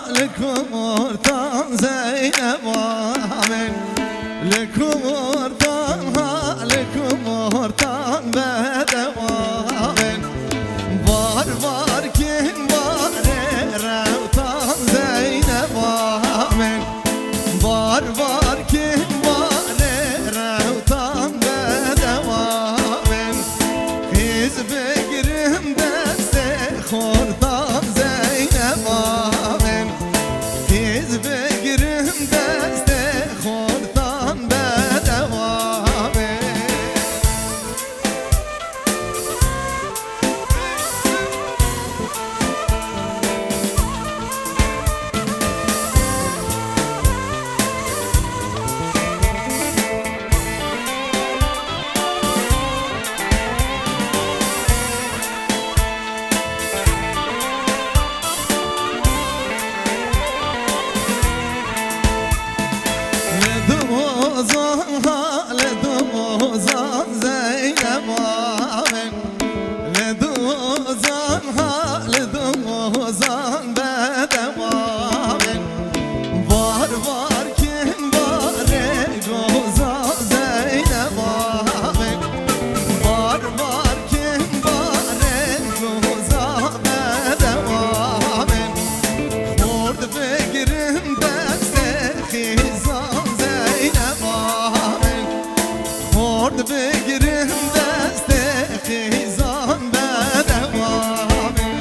لكورتان زينب آمين لكورتان بدوامين بار بار كن بار روتان زينب آمين بار بار كن بار روتان بدوامين خيز بگرم دست خورتان زينب آمين خيز بگرم دست خورتان بدوامين لدوزان زينب آمين لدوزان بدوامين بار بار كن بار گوزان زينب آمين بار بار كن بار گوزان بدوامين خورد بگرم دست خیزان زینب آمین خورد بگرم دست خیزان بدوامین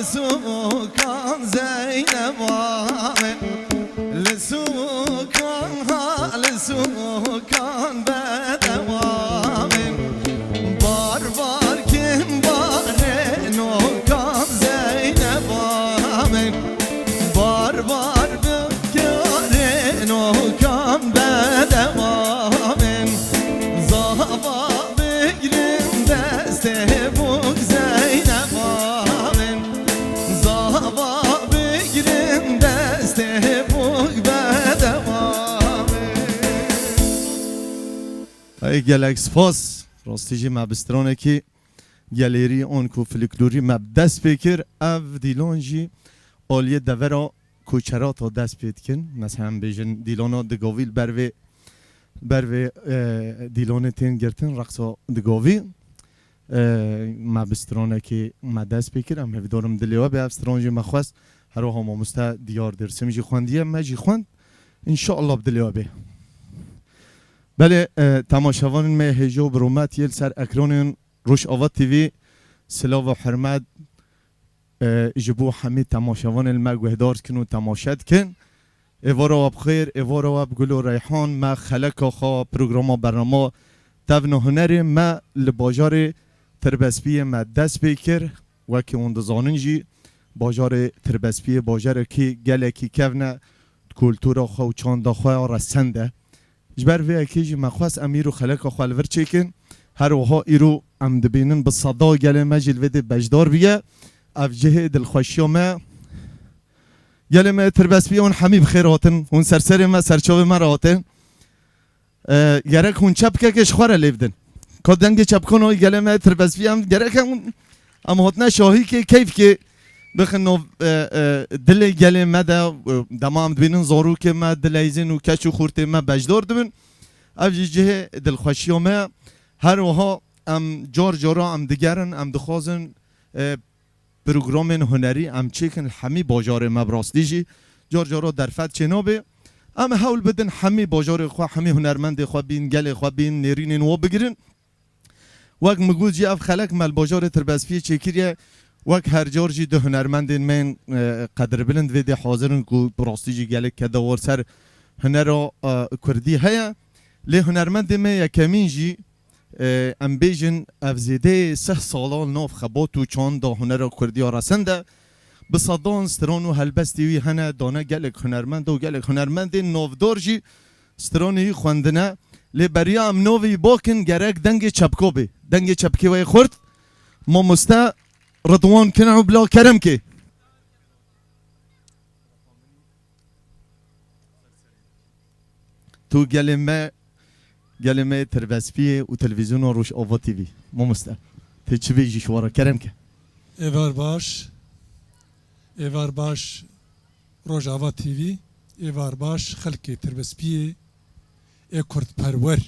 لسوكان زينب آمين لسوكان بدوامين بار بار كن بار نوكان زينب آمين بار بار بكار نوكان بدوامين زهبا بگرم دست بوك زينب آمين زهبا بگرم دست بوك بدوامين ای گلکس فاس راستی جی مبسترانه که گلری اون کو فلکلوری مبدست بکر او دیلان جی آلیه دورا کوچرات ها دست بید کن مثلا بیجن دیلان ها دگاویل بر دیلان تین گرتن رقصا دگاوی مبسترانه که مدست بکر هم هفدارم دلیوه به افستران جی مخواست هر وها ما مسته دیار درسم جی خواندیه ما جی خواند انشاءالله بدلیوه به بله تماشاوان می هجو برومت یل سر اکران روش آوات تیوی سلاو و حرمت جبو همه تماشاوان المگوهدار کن و تماشاد کن ایوارا و بخیر ایوارا و بگل و ریحان ما خلق خواه پروگرام برنامه تون هنر ما لباجار تربسپی ما دست بکر و که اون دزاننجی باجار تربسپی باجار که گله که کونه کلتورا خواه و چانده خواه رسنده جبر وی اکیجی مخواست امیر و خلق خواه الور چیکن هر وها ایرو ام دبینن بصدا گله مجل وده بجدار بیه اف جه دلخوشی ما گله ما تربسپی اون همی بخیر هاتن اون سرسر ما سرچاو ما راتن گرک اون چپ که کش خواره لیفدن کدنگ چپ کنو گله ما تربسپی هم گرک ام هاتنه شاهی که کیف که بخنو دل گله ما دمام دبینن زارو که ما دلیزن و کچ و خورت ما بجدار دبن اف جه دلخوشی ما هر وها ام جار جارا ام دگرن ام دخوازن پروگرام هنری ام چیکن همی باجار مبراستیجی جار جارا در فت چنابه ام حول بدن همی باجار خواه همی هنرمند خواه بین گل خواه بین نیرین نوا بگیرن وقت مگول جی اف خلق مال باجار تربسپی چکریه وک هر جورجی ده هنرمندین من قدر بلند ویدی حاضرن که براستی جی گله که دور سر هنر کردی هیا لی هنرمند ما یکمین جی ام بیجن افزیده 3 سالان ناف خبات و چند دا هنر کردی ها رسنده بصدان ستران و هلبستی وی هنه دانه گلک هنرمند و گلک هنرمند نافدار جی سترانی خوندنه لی بریا ام نوی باکن گرک دنگ چپکو بی دنگ چپکی وی خورد ما مسته رضوان کنعو بلا کرم که تو گلمه تربسپیه و تلویزیون و روش آوا تیوی ما مسته تی چی بیجی شوارا کرم که ایوار باش روش آوا تیوی ایوار باش خلق تربسپیه ای کرد پرور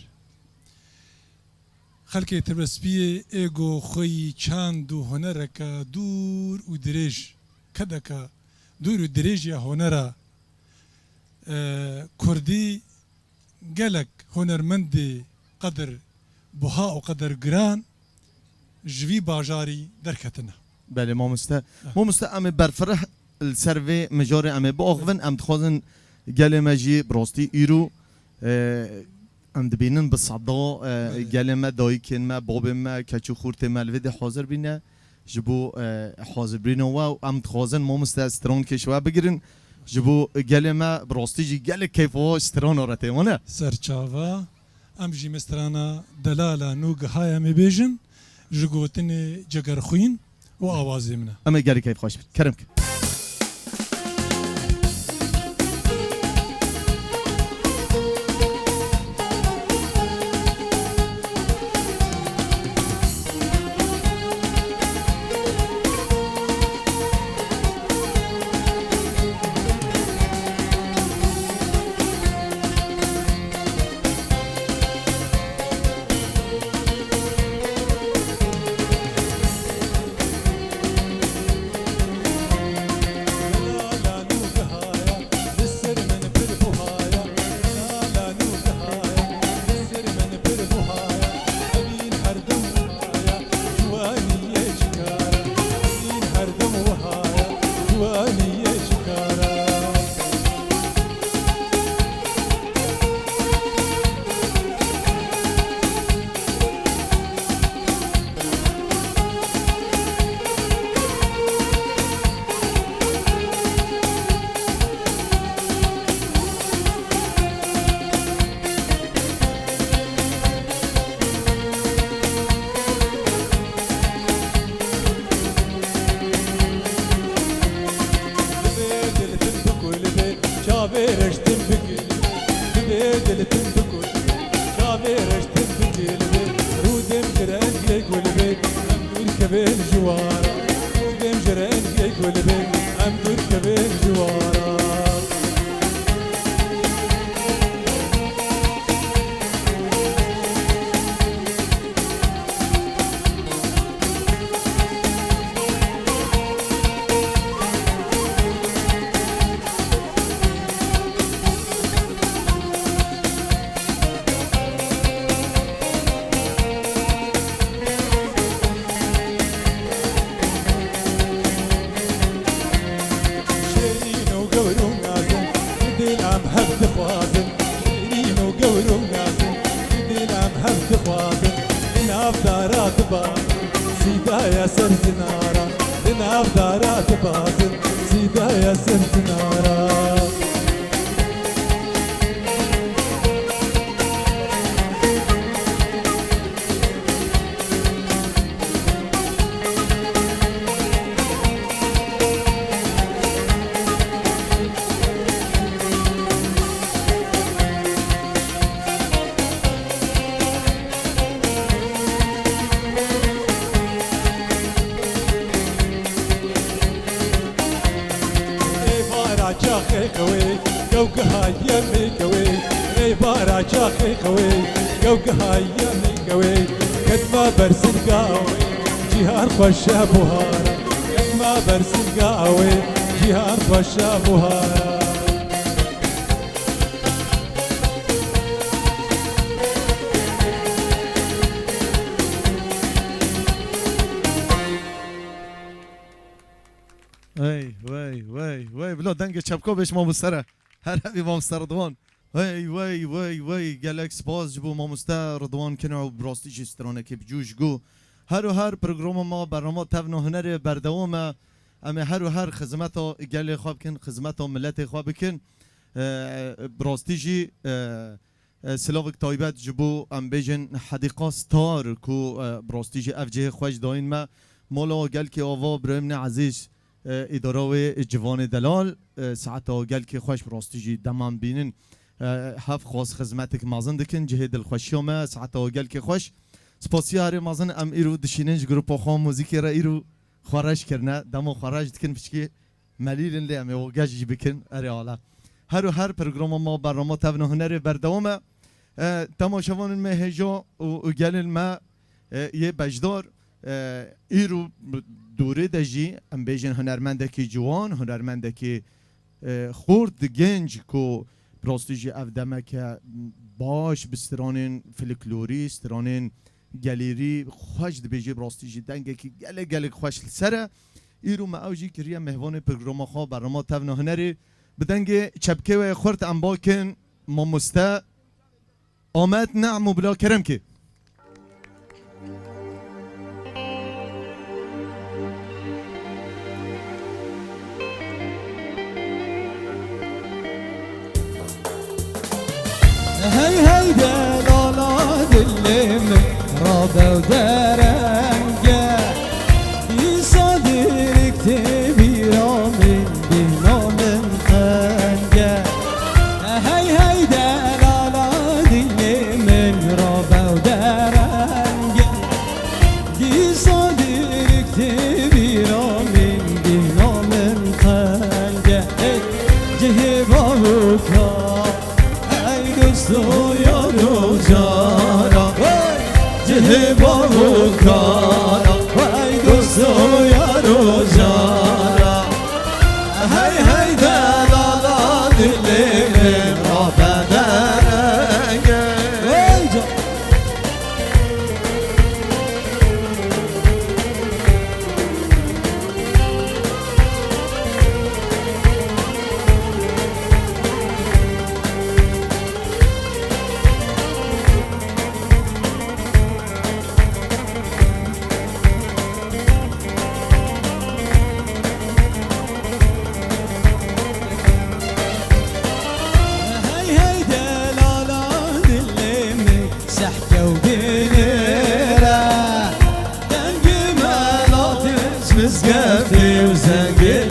خلق تربسپیه ایگو خوی چند و هنرک دور و دریج کدک دور و دریج یا هنره کردی گلک هنرمندی قدر بها و قدر گران جوی باجاری درکتنه بله ما مسته ام برفره السروی مجاری ام باغون ام تخوازن گلمه جی براستی ایرو ام دبینن بصدا گلمه دایکن ما باب ما کچو خورت ملوید حاضر بینه جبو حاضر بینه و ام تخوازن ما مسته استران کشوه بگیرن جبو گلمه براستی جی گل کیف و استران آرته وانه سرچاوا ام جی مسترانا دلالا نوگ های می بیجن جگوتن جگر خوین و آوازی منه اما گل کیف خوش بید کرم که خوشا بوهارا ما برسل قاوي جهان خوشا بوهارا وای بلا دنگ چپکا بهش ما مستره هر همی ما مستر رضوان وای گلکس باز جبو ما مستر رضوان کنه و براستی جسترانه که بجوش گو هر پروگرام ما برنامه تفن و هنر بردوام اما هر خدمت ها گل خواب کن خدمت ها ملت خواب کن براستی جی سلاوک تایبت جبو ام بیجن حدیقه ستار کو براستی جی افجه خوش داین ما مولا گل که آوا برمن عزیز اداره و جوان دلال ساعتا گل که خوش براستی جی دمان بینن هف خاص خدمتک مازن دکن جه دلخوشی ما ساعتا گل که خوش سپاسی هر مازن ام ایرو دشیننج گروپ خام موزیکی را ایرو خارج کرنه دمو خارج دکن بچکی ملیل لی ام وگاج بکن اره حالا هر پروگرام ما برنامه تفن هنر بردوام تماشاوان ما هجا و گلن ما یه بجدار ایرو دوره دجی ام بیجن هنرمندکی جوان هنرمندکی خورد گنج کو براستیجی افدمه که باش بسترانین فلکلوری استرانین گلیری خوش دبیجی براستیجی دنگه که گله خوش سره ایرو ما اوجی کریه مهوان پروگرام خواه برنامه تفن هنری بدنگ چپکه و خورد ام باکن ما مسته آمد نعم و بلا کرم که هی دلالا دلم رابه و درنگه بی صدر اکتبی را من بینا من خنگه هی دلالا دلم رابه و درنگه بی صدر اکتبی را من بینا من خنگه جه باهو کار دوستو یارو جارا جه باهو کارا وای دوستو یارو جارا هی دلالا دلم را بدرنگه مسقفتي وزنقل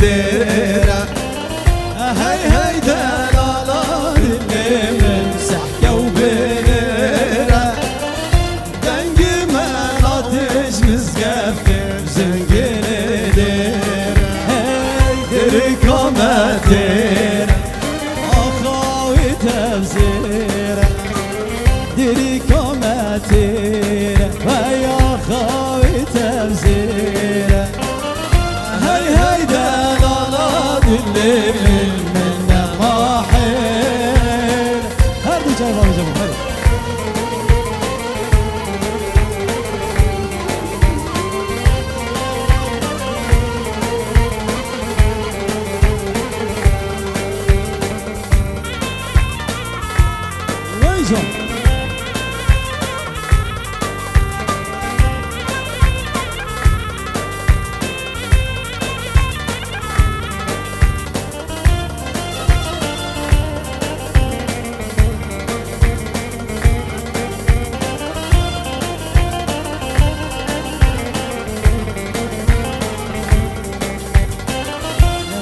ديره هي دلالا اللي من سحكه وبنيره دنق مناطج مسقفتي وزنقل ديره هي دركو مديره اخاوي تبزيره دركو مديره ويا اخاوي تبزيره هي دلالا اللي منا ما حيل هردي جاي بابا جابو هاي ويزو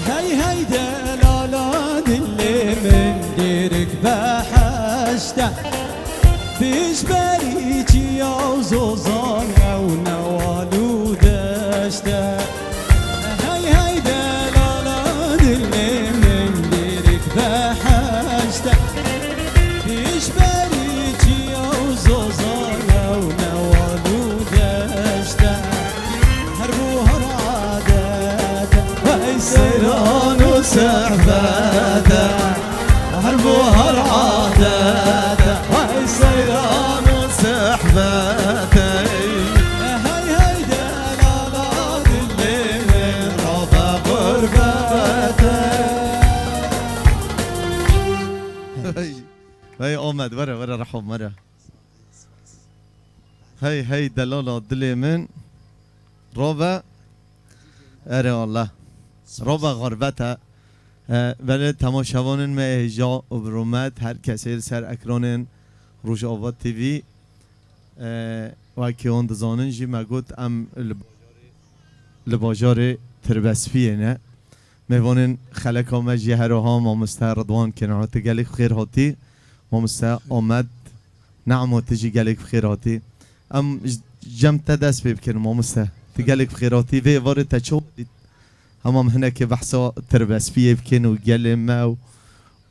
هي دلالا اللي من ديرك بحشته بيش بريجي يا زوزان او نوالو دشته هي دلالا اللي من ديرك بحشته بيش بريجي يا زوزان او نوالو دشته هربوها العادات ويسيران وسحباته هربوها العادات ويسيران وسحباته هاي آمد ورا رحب مرة هاي دلالة دلی من روبا اره والله روبا غربته ولی تماشاوانن ما هجا و برومت هر کسی سر اکرانن روش آباد تیوی و که اون دزانن جی مگود ام لباجار تربسفیه نه میوانن خلق آمد جی هر ها ما مسته رضوان کنعات گلک خیر هاتی ما مسته آمد نعمات جی گلک خیر هاتی ام جمت دست بکن ما مسته تگلک خیر هاتی وی وارد تچوب دید همام هناك بحثا تربسفيه بكن وقال ما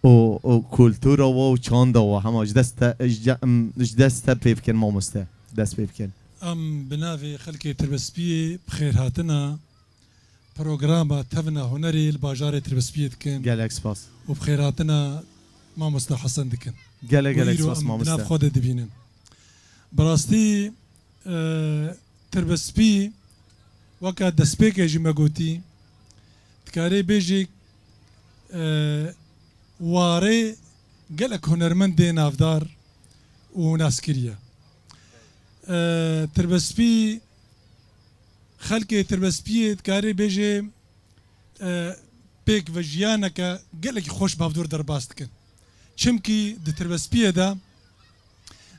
وكولتورا وشاندا وهم اجدست بيبكن ما مستا دست بيبكن ام بنافي خلقي تربسبيه بخير هاتنا بروغراما تفنا هنري الباجار تربسبيه دكن قالك سباس وبخير هاتنا ما مستا حسن دكن قالك سباس ما مستا بناف خود دبينن براستي تربسبي وكا دسبيك يجي مقوتي تكاري بيجي واري قالك هنرمند نافدار وناسكريا تربسبي خلقي تربسبي تكاري بيجي بيك وجيانك قالك خوش بافدور درباستكن چمكي د تربسبي دا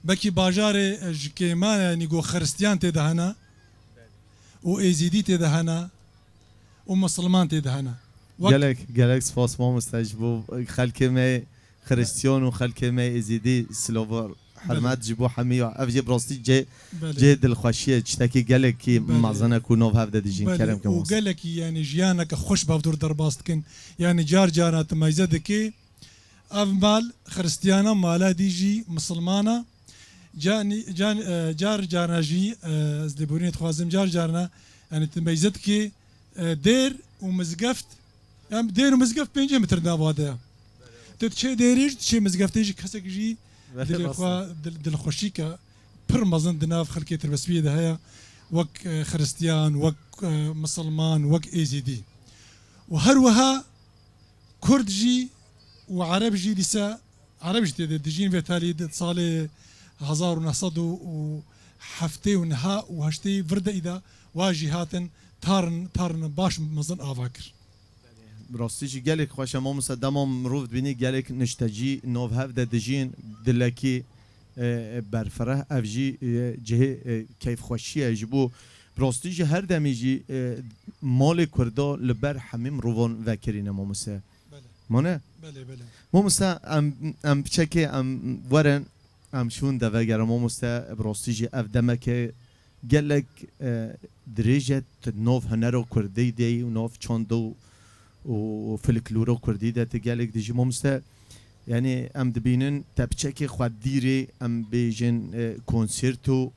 بكي باجاري جكيمان نيغو خرستيان تدهنا و ايزيدي تدهنا ومسلمان تدهنا قالك سباس ما مستجبو خلك ما خريستيان وخلك ما ايزيدي سلوفر حرمات جيبو حمي افجي براستي جي دل خوشيه تشتكي قالك كي معزنه كونوف هفده ديجين كلام كم وقالك يعني جيانك خوش بافدور درباستكن يعني جار تميزدك افمال خريستيانا مالا ديجي مسلمانه جار جارنا جي زلبورين تخوازم جارنا يعني تميزدك دير ومزقفت ام دير ومزقفت 5 متر ناباده تشي ديريج تشي مزقفتيج كسك جي دل خوشيكا بر مزن دناف خلقي تربسبيه دهيا وك خريستيان وك مسلمان وك اي زي دي وهروها كرد جي وعرب جي لسا عرب جي دجين في تالي صالي 1900 وحفتي ونها وهشتي فرده اذا واجي هاتن تارن باش مزن آواکر براستیجی گلک خوش ما مصدم مروف بینی گلک نشتجی نوف هفده دجین دلکی برفره افجی جه کیف خوشیه جبو براستیجی هر دمیجی مال کردا لبر همیم روان وکرینه ما مسا مانه بله ما مسا ام بچکه ام ورن ام شون دوگر ما مسا براستیجی افدمه که گلک درجة نوف هنرو كردي دي ونوف چاندو وفلكلورو كردي ده تجالك ديجي ممستا يعني ام دبينن تبچك خود ديري ام بيجن كونسيرتو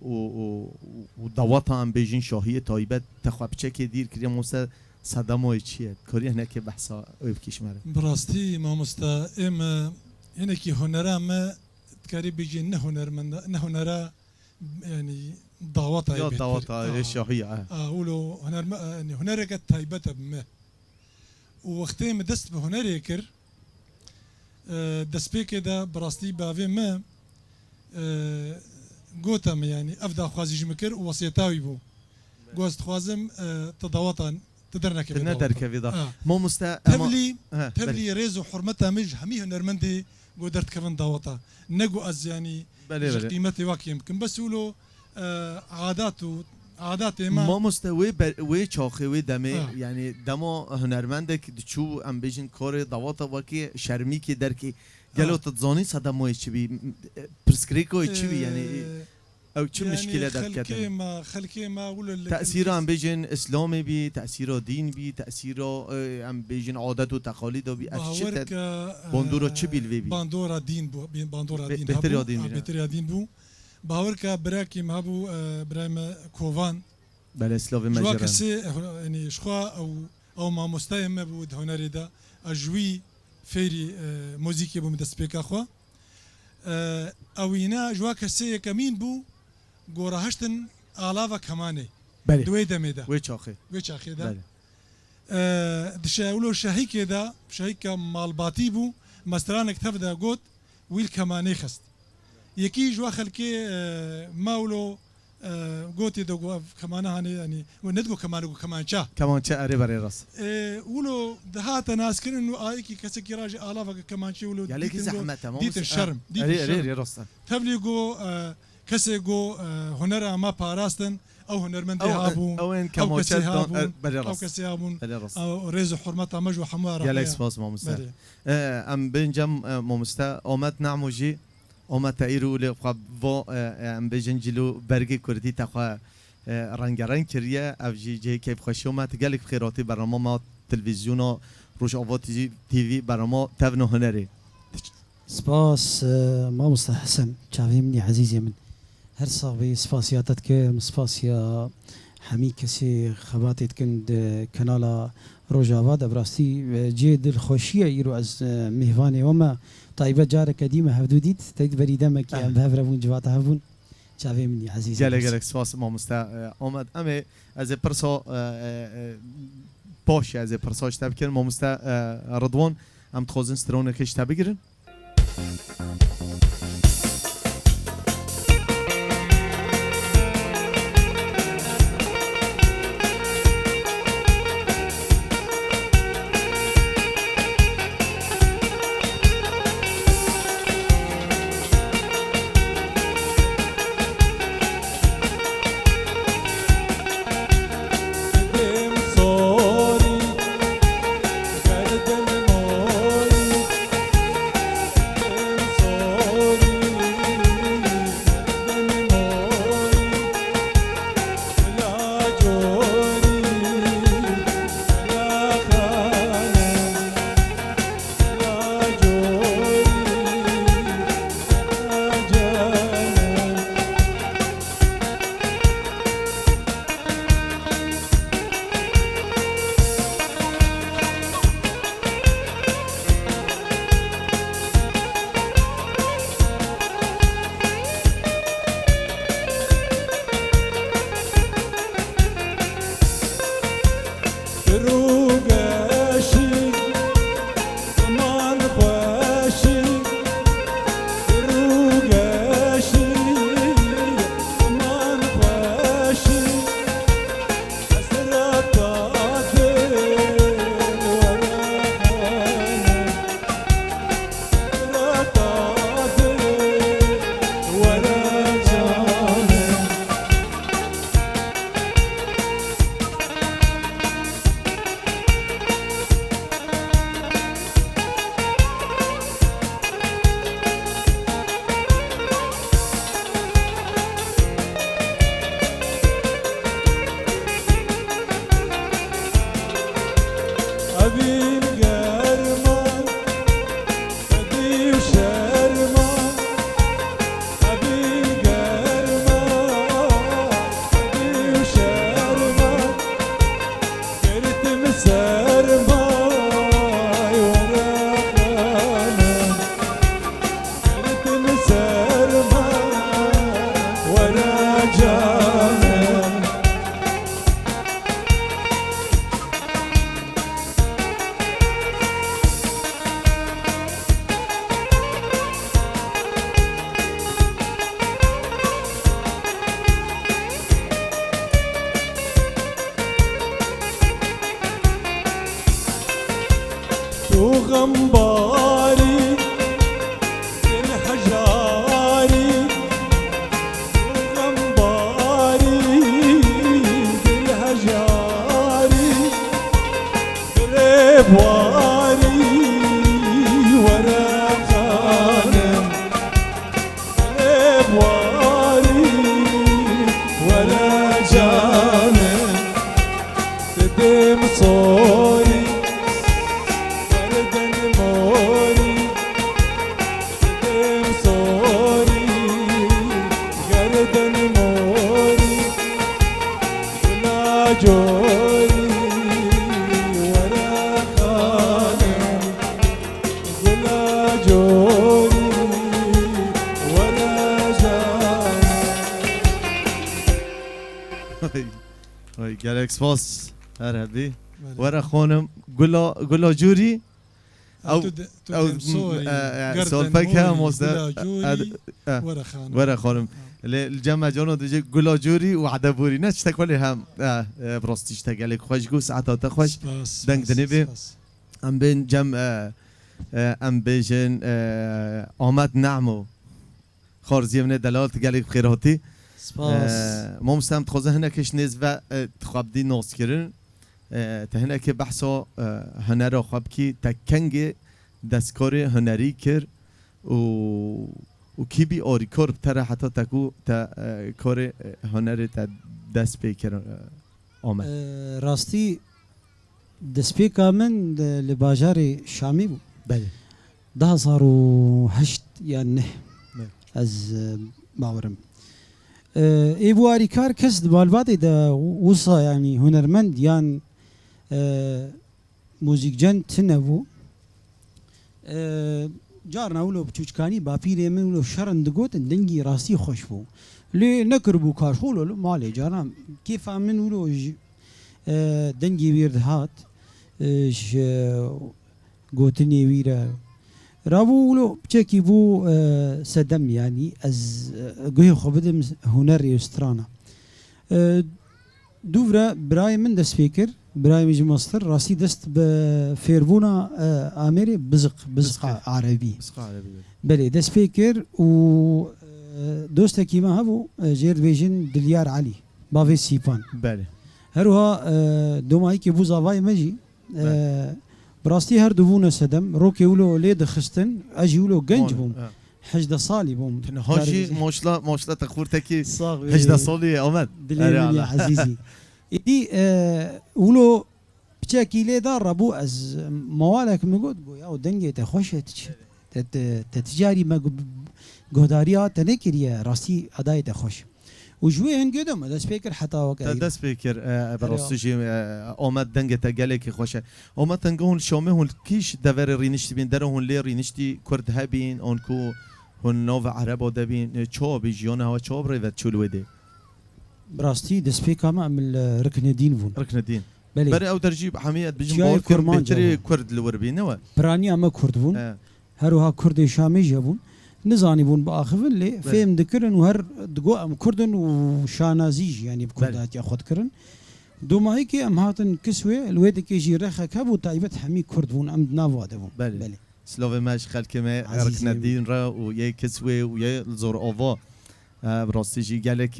ودواتا ام بيجن شاهي تايبت تخواب بچك دير كريم ممستا صدمو چيه كوري هناك بحثا ويبكيش مره براستي ممستا ام هناكي هنرا ما تكاري بيجن نهنرا يعني ضاوطة يا ضاوطة شاهية ولو هنرك تايبته بما ووقتي ما دست بهنريكر دست بيك ده براستي بافي ما قوتم يعني افدا خوازي جمكر ووصيتاوي بو قوست خوازم تضاوطا تدرنا كيف ندر كيف مو مستا تبلي ريزو حرمتها مج همي هنرمندي قدرت كفن ضاوطا نقو از يعني قيمتي واك يمكن بس ولو عادات ما مستوي وی چاخه وی دمه يعني دما هنرمندك دچو ام بيجن کار دواتا واكي شرمي كي دركي گلو تزاني صدمو چي بي برسكريكو چي بي يعني او چه مشكله در كده خلكي ما ولا تاثير ام بيجن اسلامي بي تاثير دين بي تاثير ام بيجن عادات و تقاليد بي اشيت باندورا چي بي باندورا دين بو باندورا دين بهتر دين بو باوركا براكي مابو برايم كوفان بله اسلاوي مجرم جوا كسي يعني شخوا او ما مستايم مابو هنري دا اجوي فيري موزيكي بو مدسبيكا خوا اوينا جوا كسي كمين بو گورا هشتن آلاوا کمانه دوی دمه دا وی چاخه دا دشاولو شاهی که دا شاهی که مالباتی بو مسترانک تف دا گوت ویل کمانی خست یکی جوا خلکی ماولو گوتی دو گو کمانه هنی یعنی و ندگو کمانه گو کمانچا کمانچه اری برای راست ولو دهات ناس كن انه ايكي كسكي راجع الاف كمانشي ولو يعني لك زحمه مو ديت الشرم ديت اري الشرم راست تبليغو كسيغو هنر ما باراستن او هنرمندي هابون او ان كمانچه برای او راست كسي هابون برای راست او ريزو حرمتها مجو حمار گلک سپاس مامستا ام بنجم مامستا اومد نعموجی اومد تایرو ل و ام بجنجلو برگی کردی تخوا رنگارنگ کریه افجی جی کیف خوشی اومد گلک خیراتی برنامه ما تلویزیون روش آوا تیوی برنامه تفن هنری سپاس ما مستحسن شافيمني عزيزي من هر صاحبي سپاسياتك سپاسيا حمي كسي خباتي كند كنالا روجاوا دبراستي جيد الخوشيه يرو از مهواني وما طيبه جارك قديمه هفدوديت تيد بريده مكي ام بهفرون جوات هفون شافيمني عزيزي گلک سپاس مامستا اومد اما از پرسو باشه از پرساش تبکن مامستا رضوان ام تخوزن سترونه کش تبگیرن غنباري الحجاري غنباري الحجاري ربواري ورا خانم ربواري ورا جانم تدم صوري گلک سپاس هر هبی ورا خانم گلا جوری او او سوال فکر موستا ورا خان ورا خانم الجمع جانو دیگه گلاجوری و عدبوری نه چه کلی هم براستیش تگلی خوش گو ساعات خوش دنگ دنیبی ام بین جمع ام بیجن آمد نعمو خارزی من دلالت گلی بخیراتی سپاس ما مستم تخوزه هنه کش نیز و تخابدی ناس کرن تهنه که بحثا هنر خواب کی تکنگ دستکار هنری کر و کی بی آریکار بتره حتی تکو تا کار هنر تا دست پیکر آمد راستی دسپیکا من لباجار شامی بود بله 2008 يعني نه بله. از باورم ایبواری کار کس دبالبادی دا وصا يعني هنرمند يعني موزیکجن تنبو جارنا ولو بچوچکانی باپیری من ولو شرند گوت دنگی راستی خوش بو لی نکربو کارخولو مالی جارنا کیف من ولو دنگی ویرد هات گوتنی ویرا رابو ولو بچکی بو سدم يعني از گوی خوبدم هنر یسترانا دوورا برای من دست فکر برای میج ماستر راستی دست به فیربونا آمری بزق عربی بله دست فکر و دوست کی ما هبو جیر ویژن دلیار علی باوی سیپان بله هروها دومایی که بوزاوای مجی براستی هر دوونه سدم روکی ولو لید خستن اجی ولو گنج بوم 18 سالي بوم هاشي ماشلا تخور تكي 18 سالي آمد دليل يا عزيزي إدي ولو بتشاكي لي دار ربو از موالك مقود يا ودنجي تخوش تتجاري ما قداريات تنكريا راسي أداي تخوش وجوي هنقدم داس فكر حتى وقت داس فكر براستي آمد دنگ تگله کی خوشه آمد تنگون شامه هون کیش دور رینشتی بین دره هون لی رینشتی کرد هبین آن کو هون نو عرب دبین چا بیجیان ها چا بروید چلو ده براستی داس فكر ما عمل ركن الدين فون ركن الدين بله بري او ترجيب حميد بيجن باور كرد كرد الوربين نوا براني اما كرد فون هروها كرد شامي جابون نزاني بون باخفن لي فهم ذكرن وهر دقو ام كردن وشانازيج يعني بكردات ياخذ كرن دوما هيك ام هاتن كسوه الويد كيجي رخا كابو تايبت حمي كرد بون ام نافادبون بله سلوفي ماش خلك ما ركن الدين را ويا كسوه ويا زور اوفا براستي جي قالك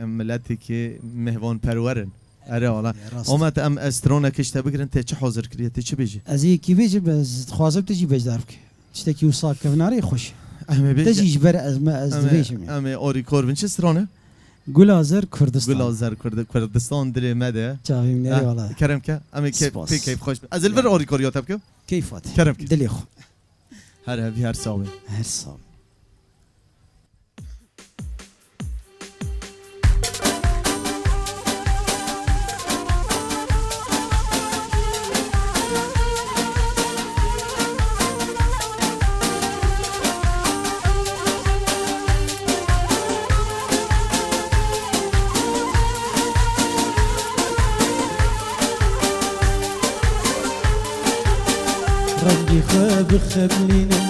ملاتك مهوان پرورن اره والله اومد ام استرونه کشته بگیرن ته چه حاضر کریه ته چه بیجی از کی بیجی بس خوازم تجی بجدارك تشتكي وصاك كفناري خوش تجي جبر از ما از دبيشم ام اوري كوربن چه استرونه گلازر کردستان گلازر کردستان دل مده چاوی منی والله کرم که ام کیف خوش از الور اوري كوريات بكو كيفات کرم دلي خو هر هبي هر ساوي هر ساوي رنگی خواب خبلینه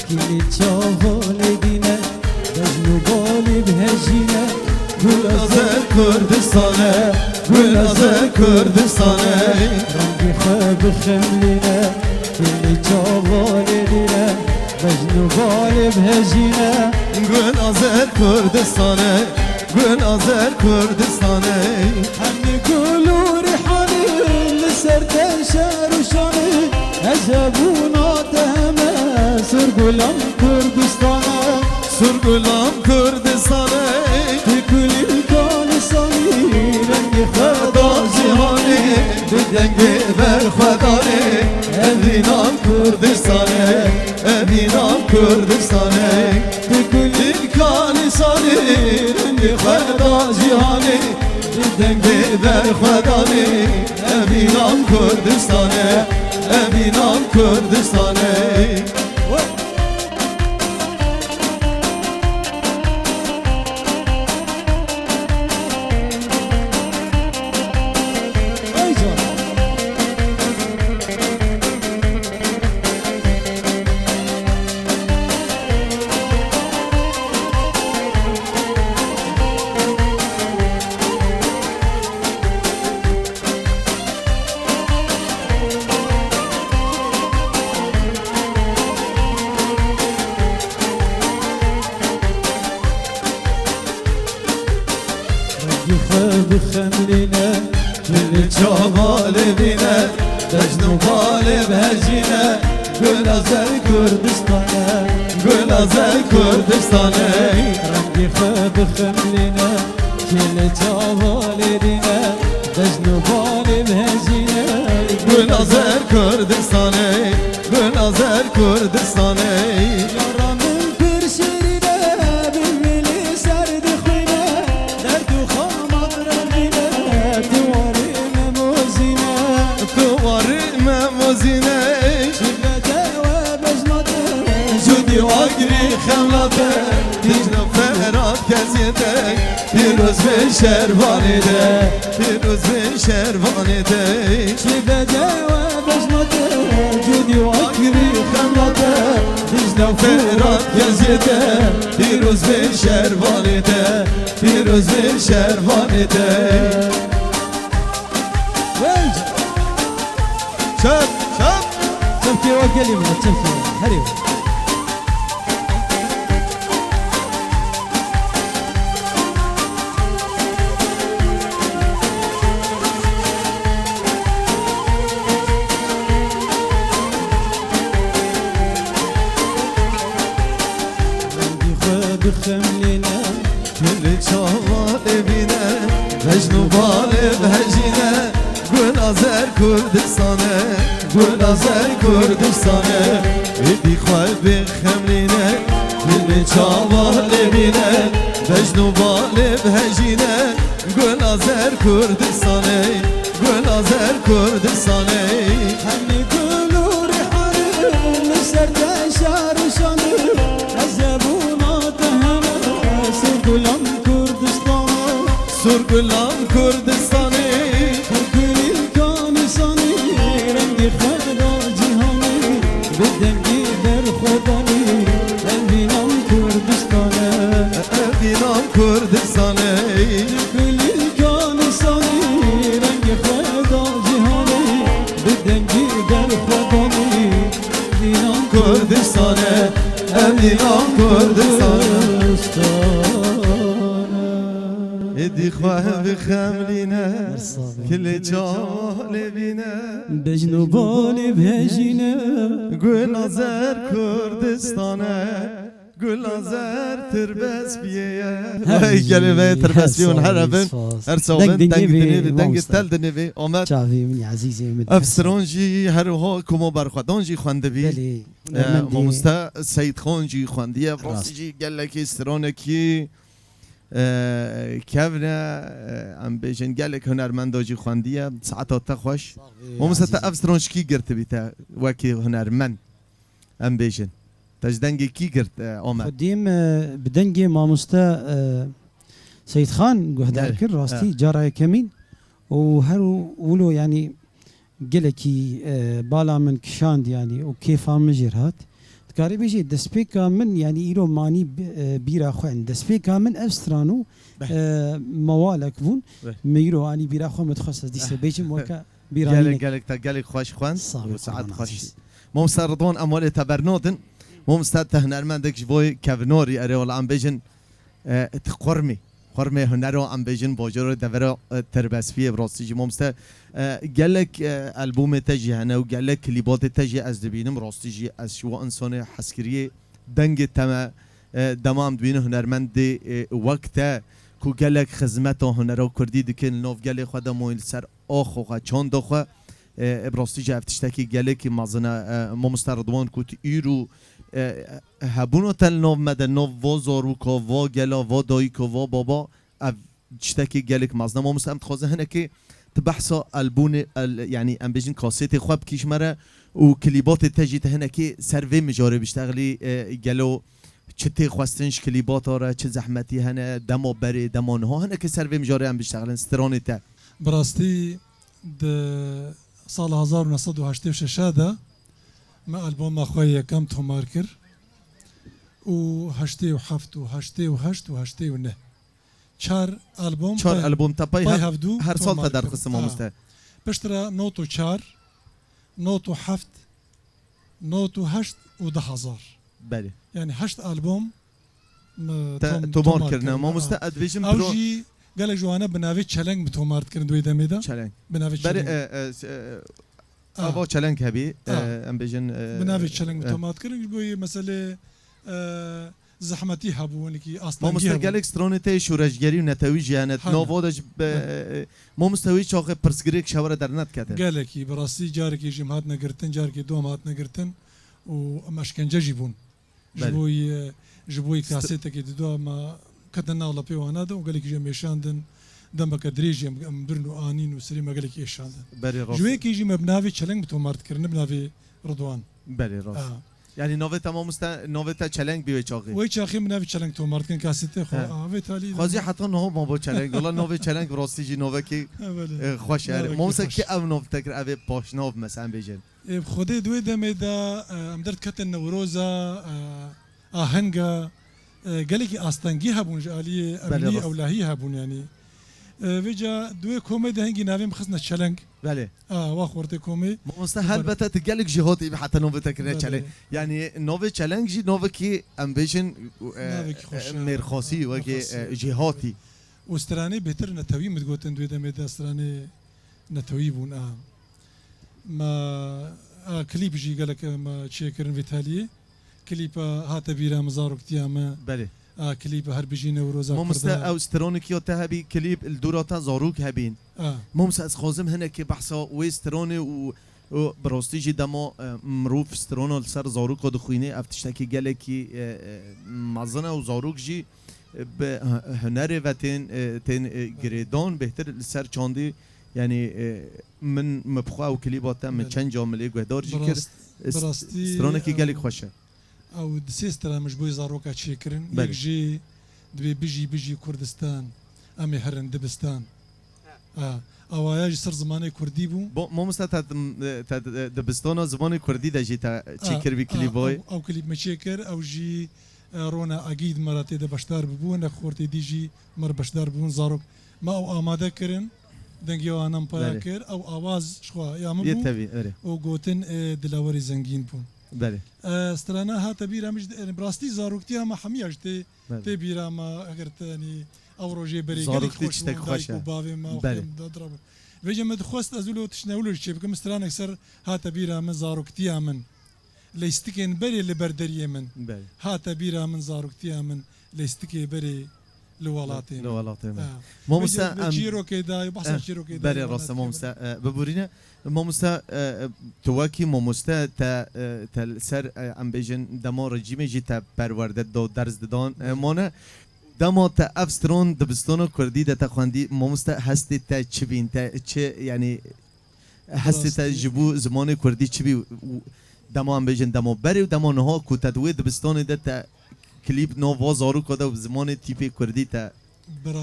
کلی چاهالدینه دجنو بالی بهجینه گل از کردستانه گل از کردستانه رنگی خواب خبلینه کلی چاهالدینه دجنو بالی بهجینه گل از کردستانه گل از کردستانه همه گل و ریحانی لسرتن شهر و شانی عجبونا دهمه سرگلام کردستانه سرگلام کردستانه تکل کالسانی رنگ خدا جهانی بدنگ بر خدانه اوینام کردستانه اوینام کردستانه تکل کالسانی رنگ خدا جهانی بدنگ بر خدانه اوینام کردستانه اوینام کردستانه خب خملنا كل جمال بنا دجن وغالب هجينا قول أزل كردستان قول أزل كردستان رنگي خب خملنا كل جمال بنا دجن وغالب هجينا قول أزل كردستان قول أزل كردستان يارا من برشرنا بالملي سرد خوينا درد وخامر رغينا تواري مموزينا تواري مموزينا شبدا وبجناتا جودي واقري خملاتا دجنا فرات كزيتك فيروز من شربانيتك فيروز من شربانيتك شبدا وبجناتا جودي واقري خملاتا دجنا فرات كزيتك فيروز من شربانيتك فيروز من شربانيتك وين شب شب تبكي وكلمة تبكي هريو خملنا كل شوال بينا مجنو بالب هجينا قول أزر كردستانه قول أزر كردستانه إدي خواه بخملنا كل شوال بينا مجنو بالب هجينا قول أزر كردستانه قول أزر كردستانه حمي قولوا ريحان لسرد شعر شانه عزبونا تهنا سرقلم كردستان سرقلم كردستانه كل الكانساني رنگي خدا جهاني بالدنگي در خداني البينام كردستان بینام کردستانه كل الكانساني رنگي خدا جهاني بالدنگي در خداني البينام کردستانه بینام کردستانه ادی خواه بخملینه کل جال بینه بجنوبالي بهجينا گل آزر کردستانه گل آزر تربس بیه ای گلمه تربس بیون هر ابن هر سوابن دنگ دنیوی دنگ تل دنیوی آمد شعبي مني عزيزي من افسرانجی هر ها کمو برخوادانجی خونده بی بلي ماموستا سید خانجی خواندیه راستی گلکی استرانکی کفنه ام بیشن گلک هنرمنداجی خواندیه ساعتا تخوش ماموستا افسرانج کی گرت بیتا وکی هنرمند ام بیشن تجدنگی کی گرت آمد قديم بدنجي ماموستا سيد خان قهدار كر راستي جارة كمين وهرو ولو يعني قلكي بالا من كشاند يعني وكيف مجر هات تكاري بيجي دسبيكا من يعني إيرو ماني بيرا خوان دسبيكا من أفسترانو موالك بون ميرو يعني بيرا خو متخصص دي بيجي موكا بيراني گلک تا گلک خوش خوان صعب ساعت طبعاً خوش عزيز. ماموستا رضوان اموال تبرنودن ماموستا هنرمندك جبوی کفنوری اره ولا ام بیشن تقرمي قرمي هنرو ام بیشن باجر دورا تربسفی راستی ماموستا گلک البوم تجی هنه و گلک کلیبات تجی از دبینم راستی از شو انسان حسکری دنگ تما دمام دوین هنرمند وقت کو گلک خدمت هنرو کردی دکن نوف گلک خدا مویل سر آخو خا چند خو براستی جفتشتکی گلک مازنا ماموستا رضوان کوت ایرو هبونو تل نوف مدن نوف و زاروکا و گلا و دایکا و بابا جتکی گلک مازنا ماموستا ام تخوازه هنه که تبحثا البون يعني ام بيجن كاسيت خواب كيش مرة وكليبات تجي هنا كي سيرفي مجاري بيشتغلي قالوا چتي خواستنش كليبات اره چه زحمتي هنا دمو بري دمانها هنا كي سيرفي مجاري ام بيشتغلن ستراني تا براستي د سال 1986 هذا ما ألبوم أخويا كم تمار كر و هشتي وحفت وهشتي وهشت وهشتي ونه چار ألبوم چار ألبوم تباي هفدو هر سال تدر قسم ماموستا بشترا نوتو چار نوتو حفت نوتو هشت و 10,000 بله يعني هشت ألبوم تمار كرنا ماموستا ادفيجن برو أوجي قال جوانا بنافي تشالنج بتومارت كن دوي دميدا چلنگ بنافي بله تشالنج آوا چلنگ هبی ام بیجن بنافي تشالنج بتومارت كن بوي مسألة زحمتي هبون كي ما اصلا مستقلك سترونته شورشگری و نتوی جهانت حالا. نوودش ما مستوی چاق پرسگریک شوره در نت کده قال لك براسي جارك يجي هات نقرتن جارك دوم هات نقرتن ومشكنجه جيبون بله. جبوي كاسيتك دو ما كتنا ولا بيوانا دو قال لك يجي ميشاندن دم بدريج برنو انين وسري ما قال لك ايش شاندن بله راست جوي كي يجي مبنافي تشالنج بتومارت كرن بنافي رضوان بله راست یعنی نوه تمام نوه تا چلنگ بیوی چاقی وي تشاخي بنافي تشالنج تومارت كن كاسيتي خو في تالي خوازی حتی نه ما با چلنگ والله نوه چلنگ راستی جی نوه کی خوش هر ما مثلا کی او نوه تکر اوه پاشناو مثلا بیجن خدي دوي دميدا امدرت كتن نوروزا اهنگا قال لك استنجي هبون جالي امني او لاهي هبون يعني وجا دوي كوميدي هنگي نافي مخصنا تشالنج بله واخورتي كومي ما مثلا هل بتا تقلق جهاتي حتی نوه تکر چلنگ یعنی نوه چلنگ جی نوه کی ام بیجن مرخاصی و کی جهاتی واستراني بهتر نتوي متقوتن دوي دميدا استراني نتوي بون ما كليب جي قالك ما تشيكرن فيتالي كليب هات بيرا مزارك تياما بله كليب هر بيجينا وروزا ما مستا او سترونيك يوتا هبي كليب الدوراتا زاروك هبين ما مستا از خازم هنا كي بحثا ويستروني و براستي جي دما مروف سترونو لسر زاروك قد خويني افتشتاكي قالكي مزنا و زاروك جي بهنر و تين جريدان بهتر لسر چاندي يعني من مبخوا او كليباتا من چند جامله گهدار جي كر سترونيكي قالك خوشه او دسيسترا مش بوي زاروكا تشيكرن بله. يك جي دبي بيجي كردستان امي هرن دبستان او ياجي سر زماني كردي بو ما مستا تا دبستانا زبان كردي دا جي تا تشيكر بي كليباي او كليب مشيكر او جي رونا اكيد مراتي دا بشدار ببون خورتي دي جي مر بشدار ببون زاروك ما او اماده كرن دنگیو آنم پایا کر او آواز شخوا یا مبو يتبي اري او گوتن دلاوری زنگین بون بله استرانا ها تبيرا مش براستي زاروكتي ما حمياج تي بله. تبيرا ما اگرتني او روجي بري زاروكتي تشتك خوشه. باوي ما بله. ضرب وجا ما دخوست ازولو تشناولو شي بكم استرانا اكثر ها تبيرا من زاروكتي من ليستكن بري لبردريه من بله ها تبيرا من زاروكتي من ليستكي بري لولاتين لولاتين ما مستا جيرو كده يبحث جيرو كده بله راستا ما مستا ببورينا ما مستا تواكي ما مستا تا سر ام بیجن دما رجيم جي تا پرورده دو درز دان مانه دما تا افسترون دبستون كردي دا تخواندي ما مستا هستی تا چبين تا چه يعني هستی تا جبو زمان كردي چبي دما ام بیجن دما بری و دما نها کو تدوي دبستون دا تا كليب نو وزارو كده بزمان تيبي كردي تا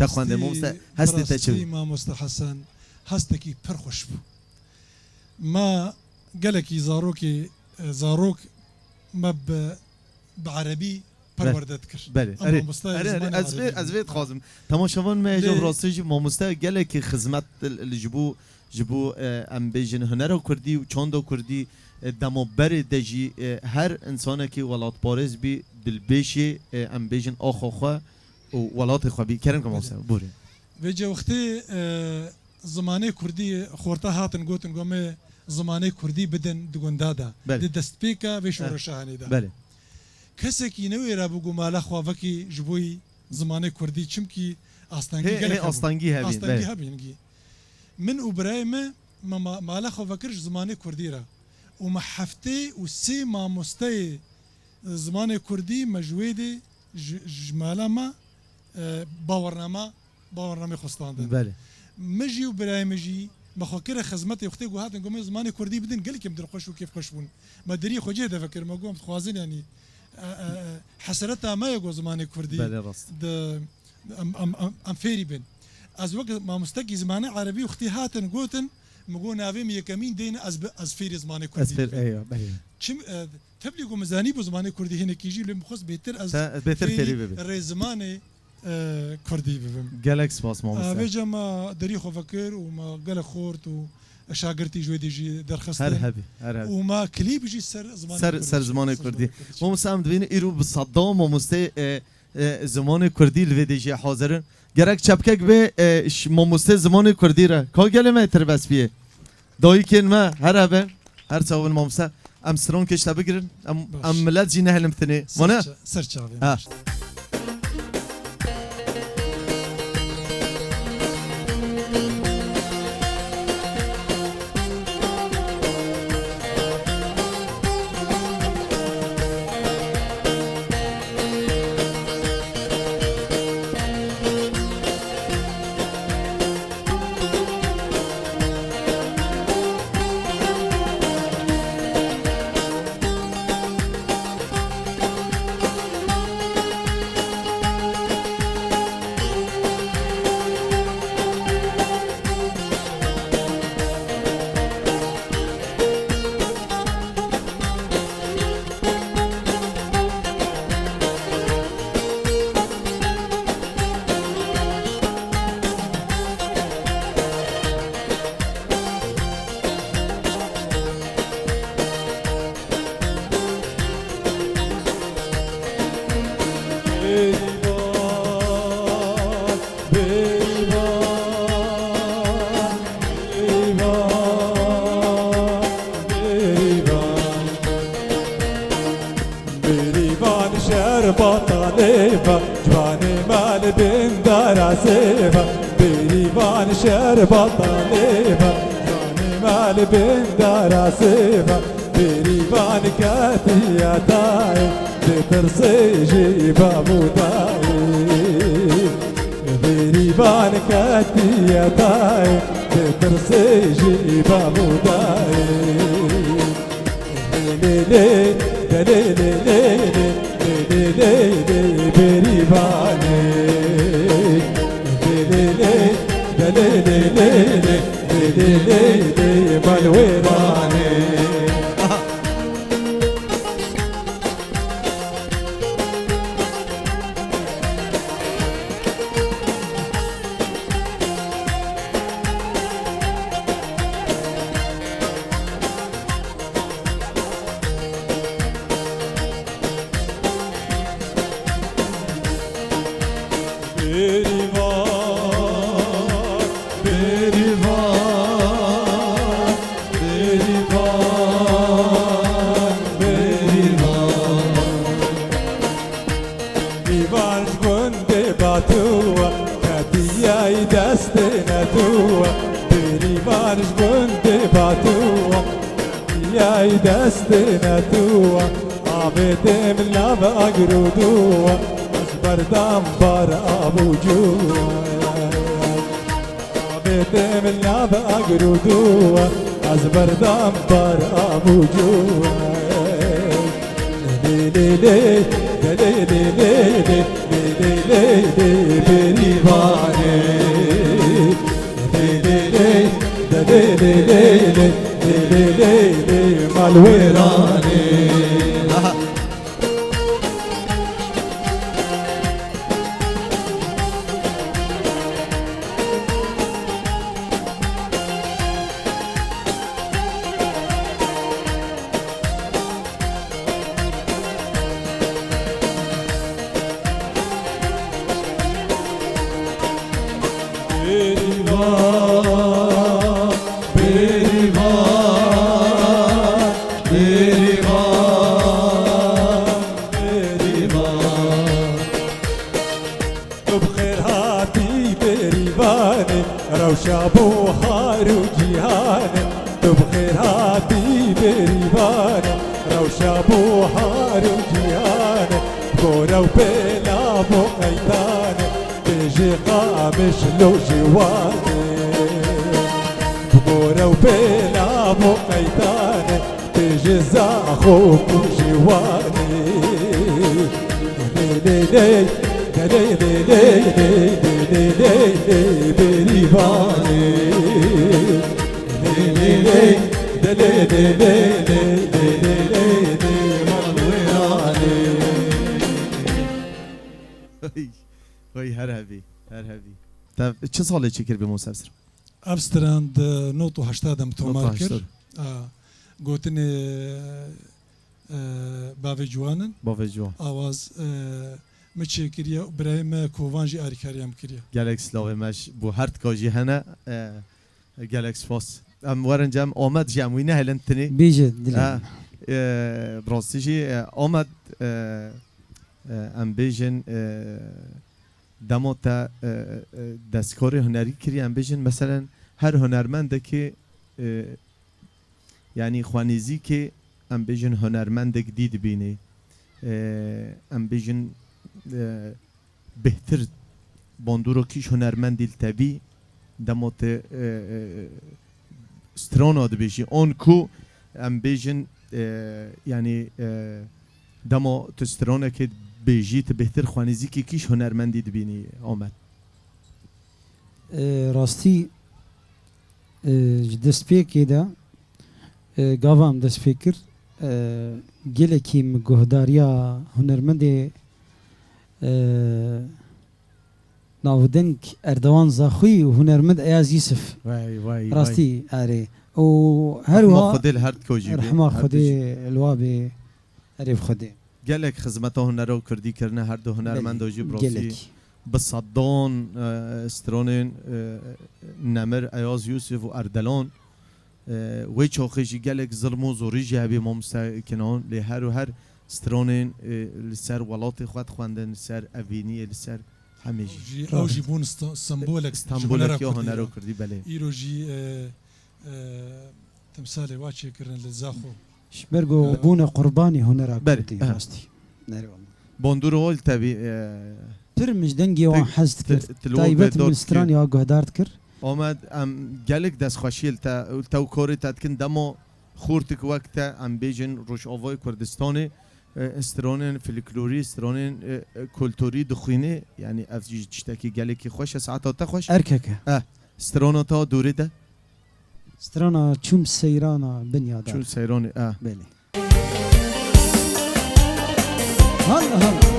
تخوانده ما مستا هستی تا چبي ما مستحسن هستكي پرخوش بو ما قالكي زاروك ما بعربي پروردت كر بله اري ازفيت خازم تماشاوان ما جاب راستي ما مستا قالكي خدمت جبو ام بیجن هنر کردی و چاند کردی دما بر دجی هر انسان که ولات پارز بی دلبیشی ام بیجن آخوخه و ولات خوابی کرم که موسیقی بوری وجه وقتی زمانه کردی خورتا هاتن گوتن گومه زمانه کردی بدن دگوندادا دی دست پیکا و شورشاهنی دا بله کسی که نوی را بگو مالا خوابکی جبوی زمانه کردی چم کی آستانگی هبین من وبرايم ما لخو فكرش زماني كردي را وما حفتي وسي ما مستي زماني كردي مجويدي جمالا ما باورنامه خستان بله مجي وبرايم مجي ما خكر خدمتي اختي وهات نقوم زماني كردي بدن قال لك مدير خوش وكيف خوشبون ما دري خوجه ده فكر ما قوم خوازن يعني حسرتها ما يقو زماني كردي بله راست ام فيري بن از وقت ما مستقي زمانه عربي واختي هاتن قوتن مقول نافيم يكمين دين از فير زمانه كردي از فير ايوه بله چم تبلغ مزاني بو زمانه كردي هنا كيجي لم خص بيتر از بيتر فيري ببي ري زمانه كردي ببم جالكس باس ما بيجا ما دريخو فكر وما قال خورت وشاغرتي جوي ديجي درخست هرهبي وما كليب يجي سر زمانه سر زمانه كردي ما مسام دبين ايرو بصدام ومستي زمان کردی الویدیجی حاضرن گرک چپکک به ماموسته زمان کردی را که گله تر بس بیه دایی کن ما هر هبه هر صاحب ماموسته ام سرون کشته بگیرن ام ملت جی نهلم تنه مانه سر چاوی بریوان شهر بطلیفا جانی مال بندر عصیفا بریوان کتیاتای بترسی جیبا بودای بریوان کتیاتای بترسی جیبا بودای لیلی لیلی لیلی لیلی بریوانی بالويراني دستنا توا عبيت من لاب أقرودوا أصبر دمبر أبو جوا عبيت من لاب أقرودوا أصبر دمبر أبو جوا لي لي لي لي لي لي لي لي لي بريباني لي لي لي لي لي لي لي لي لي مالويراني شابو خارو جيهاني تبخير هاتي بريباني رو شابو خارو جيهاني بورو بلا بو قيتاني تجي قامش لو جواني بورو بلا بو قيتاني تجي زاخو جواني لي لي لي لي لي لي لي بريباني لي لي لي لي لي لي لي مالويراني وای هر هوی تا چه ساله چکر به مسافر ابستراند نوتو هشتادم تومار کرد گوتن باوی جوانن باوی جوان آواز مچه کریه برایم کووانجی آریکاریم کریه گلکس لاوه مش بو هرت کاجی هنه گلکس فاس ام ورن جام آمد جمعینه هلنتنی بيجي دليل براستیجی آمد ام بیجن دمو تا دستکار هنری کری ام بیجن مثلا هر هنرمنده که یعنی خوانیزی که ام بیجن هنرمنده دید بینه ام بیجن بهتر باندورو کیش هنرمند دیل تبی دمو تا ستران آده بیشی اون کو ام بیجن یعنی دمو تسترانه که بیجیت بهتر خوانیزی که کیش هنرمندی دبینی آمد راستي دست بيكي دا قافام دست فكر جلكي مجهداريا هنرمندي ناودنك اردوان زاخوي وهنرمند اياز يوسف وای وای راستي اري ما وهروها خودی هرد کوجی رحمه خدي الوابي اريف خدي گلک خدمت هنر کردی کرنه هر دو هنرمند و جیب راستی جلك بصدان استرانین نمر ایاز یوسف و اردلان وی چاخشی گلک ظلم و زوری جهبی ما مستکنان لی هر و هر استرانین لسر ولات خود خواندن لسر اوینی لسر همه جی او جیبون استنبولك استانبول که هنر کردی بله ایرو جی تمثال واچه کرن لزاخو شبرقو بونا قرباني هنرا بله. كردي راستي ناري والله باندور هول تبی ترمج دنگي وان حزت كر تلوه تايبت بداد من ستراني ها قهدارت كر آمد ام گلک دست خوشیل تا کاری تدکن دما خورتک وقت ام بیجن روش آوای کردستان استرانن فلکلوری استرانن کلتوری دخینه یعنی افجی چتکی گلکی خوش ساعتا تا خوش ارككه استرانا تا دوره ده سترانا چوم سيرانا بنيا چون دار سیران بله هلا هلا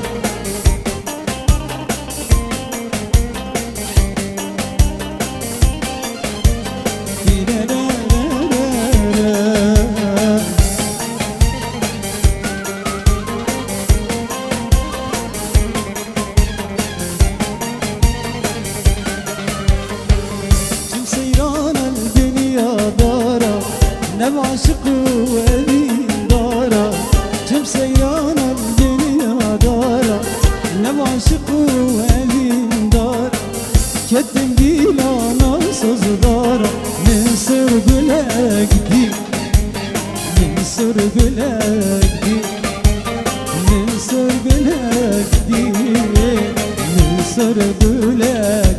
كم سيران الدنيا دارا نبع عشق وأبين دارا كم سيران الدنيا دارا نبع عشق وأبين دارا كتم ديلا ناصص دارا من سر بلاك دي من سر بلاك دي من سر بلاك دي من سر بلاك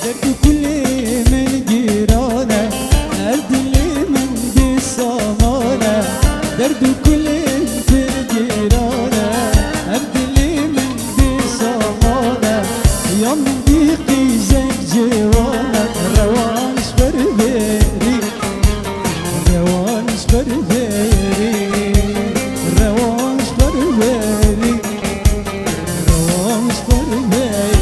درد كل من جيرانه أرد اللي من دي صمانه درد كل في جيرانه أرد اللي من دي صمانه يوم ضيقي زك جوانه روان شبربيري روان شبربيري روان شبربيري روان شبربيري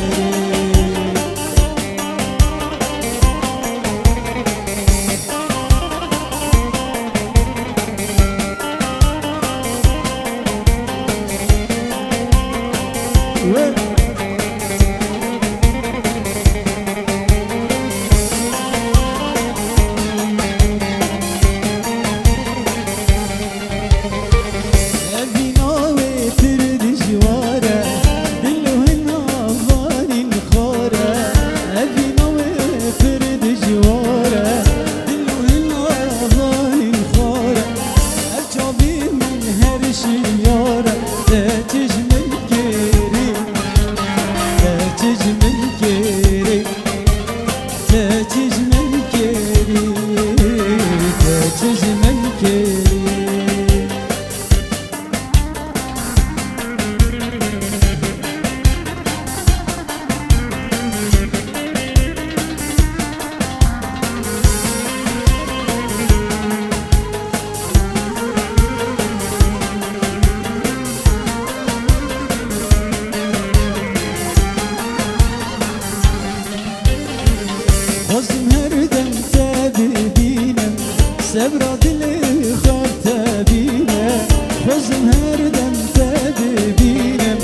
سبرا دلی خواب تبینم خوزم هر دم تبینم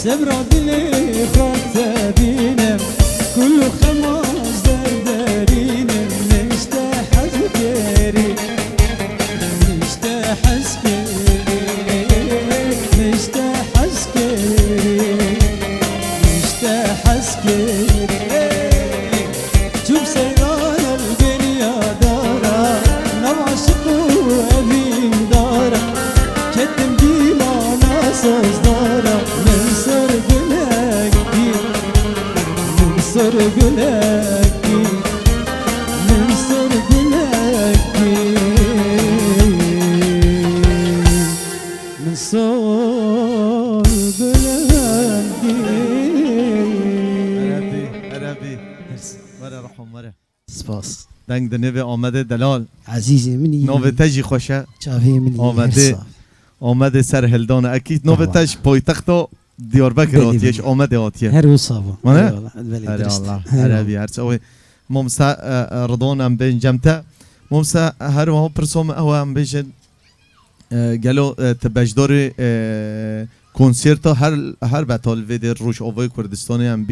سبرا دلی خواب تبینم كل خماس دردرينم نشتاح عسكري نشتاح عسكري نشتاح عسكري نشتاح عسكري شوف سيران الدنيا دارا نعشق وأبين دارا كتم ديما ناسوس دارا ننصر بلاكي ننصر بلاكي ننصر بلاكي ننصر عربي مرة رحم مرة سپاس دنگ دنبه آمده دلال عزیزی منی نوه تجی خوشه چاوی منی آمده هرسا. آمده سر هلدان اکید نوه طبعا. تج پایتخت دیاربکر بله، آتیش بله. آمده آتیه هر وصابه منه؟ بله هر درست الله عربي هرسوي ممسا رضوان ام بين جمتا ممسا هر ما برسوم هو ام بيجن قالوا تبجدوري كونسيرتا هر بتال فيدر روش اوفي كردستاني ام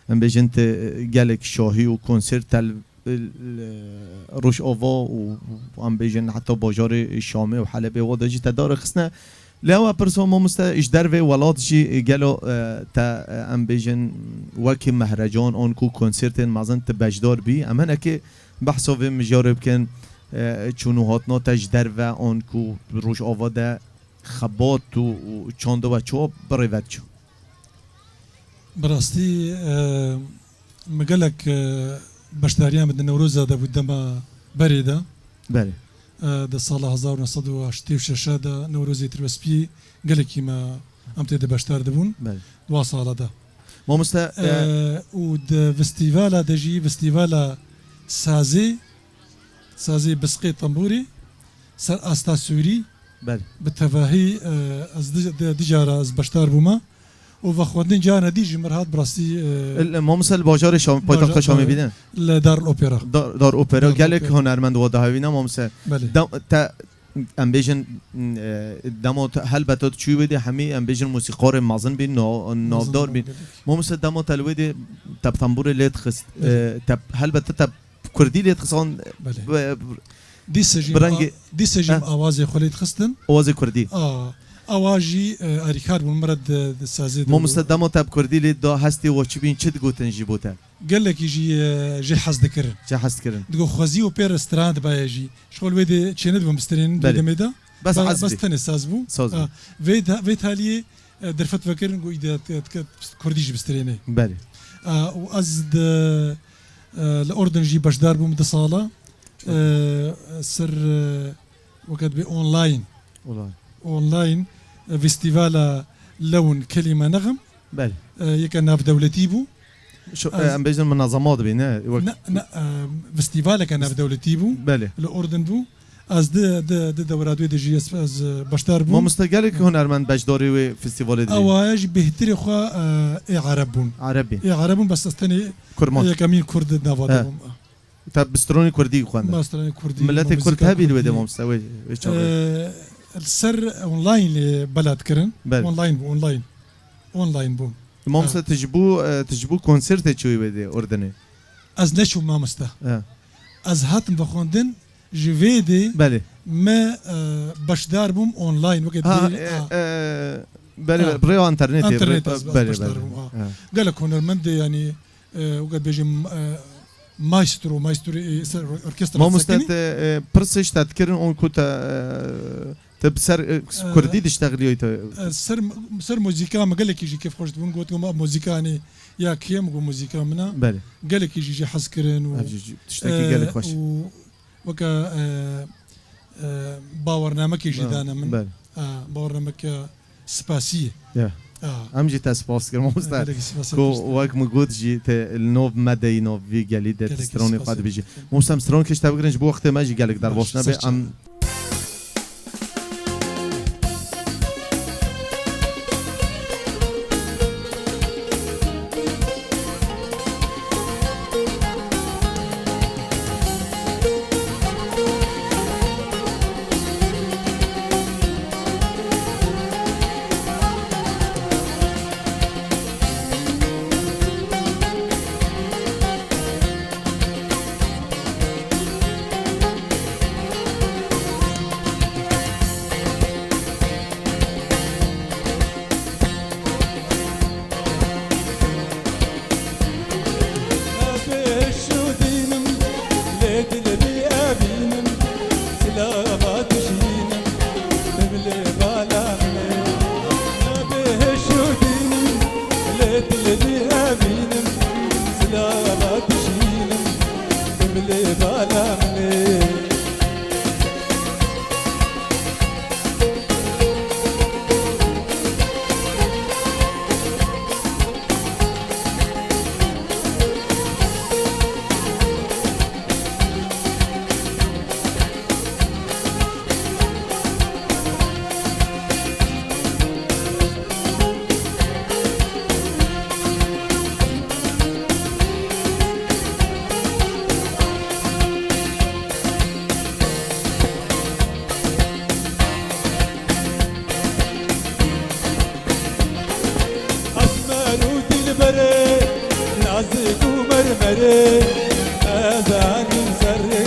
بيجن قالك شاهي وكونسيرت روش اوفا وام بيجن حتى باجار الشامي وحلبة وداجي تدار خسنا لو برسوم ممسا ايش درفي ولاد جي قالوا تا ام بيجن وكي مهرجان اونكو كونسيرتين مازن تبجدار بي اما هناكي بحثوا في مجارب كان چونو هاتنا تج درفه اونكو روش اوفا ده خبات و چاندو و چوب بريفت شو براستی مقالك بشتاريان بدنا نوروزا دا بودما بريدا بله دا سالا 1986 دا نوروزي تروسبي قالك ما امتى دا بشتار دبون بله دوا سالا دا ما مستا ود فستيفالا دجي فستيفالا سازي بسقي طنبوري سر استا سوري بله بالتفاهي از دجارة از بشتار بوما وفخوندين جانا ديجي مرهات براستي ما مستا الباجار شام پایتخت شامی بیدن لدار الأوبرا دار اوپرا دار گلک اوپرا. هنرمند و دهوینا ما مستا بله تا ام بيجن دمو هل بتات چوي بدي همي ام بيجن موسيقار مازن بين نافدار بين مو مثل دمو تلويدي تب تنبور ليت خست تب هل بتات تب كردي ليت خصان بله دي سجيم برنج- دي سجيم اوازي خليت خستن اوز كردي اواجي اريكار بالمرد سازي مو مثل دمو تب كردي ليت دا هستي وچ بين چد گوتن جيبوتا قال لك يجي جي حز ذكرن چه هست كرن تقول خوزي وبير استراند بايجي شغل ويدي تشيند بمسترين بله. دميدا بس بس عزبي تني سازبو سازبو. فيت هالي درفت فكرن قو اذا كرديجي بستريني بله وازد الاردن جي بشدار بو مدصاله سر وقت بي اونلاين والله اونلاين فيستيفالا لون كلمه نغم بله يكن ناف دولتي بو شو ام بيجن منظمات بينا لا فيستيفالا كان ناف دولتي بو بله الاردن بو از د دورات وي دجي از بشتار ما بو مستقلك هنرمند بجداري و فيستيفال دي اواج بهتري خو اي عربون عربي اي عربون بس استني كرمان يا كمين كرد نافا تب بستروني كردي خوانده ماستر كردي ملت كرد هابي الوده ما مستوي السر اونلاين لبلد كرن بله. اونلاين بو ما مست تجبو كونسرت چوي بده اردني از نشو ما مستا از هاتن بخوندن جويدي بله ما بشدار بوم اونلاين وقت بله بريو انترنت انترنت بله بشدار بله بوم قال لك هنرمند يعني وقت بيجي مايسترو اوركسترا ما مست برسش تذكرن اون كنت تبسر كردي تشتغلي سر موزيكا ما قال لك يجي كيف خرجت بون قلت لهم موزيكا يعني يا كيم قو موزيكا منا بله قال لك يجي حسكرن تشتكي قال لك واش وكا باورنامك يجي دانا من بله باورنامك سباسيه يا ام جي تاسباس كر ما مست كو واك موجود جي النوف مدى نوف في قالي ده تستروني قاد بيجي موسم سترون كش تبغرنج بو وقت ما جي قالك دار بوشنا بي ام العالمني نازك ومرمري أذاني مسري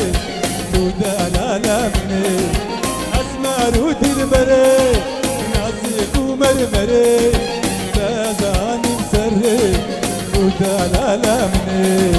تودا العالمني أسمر ودلبري نازك ومرمري أذاني مسري تودا العالمني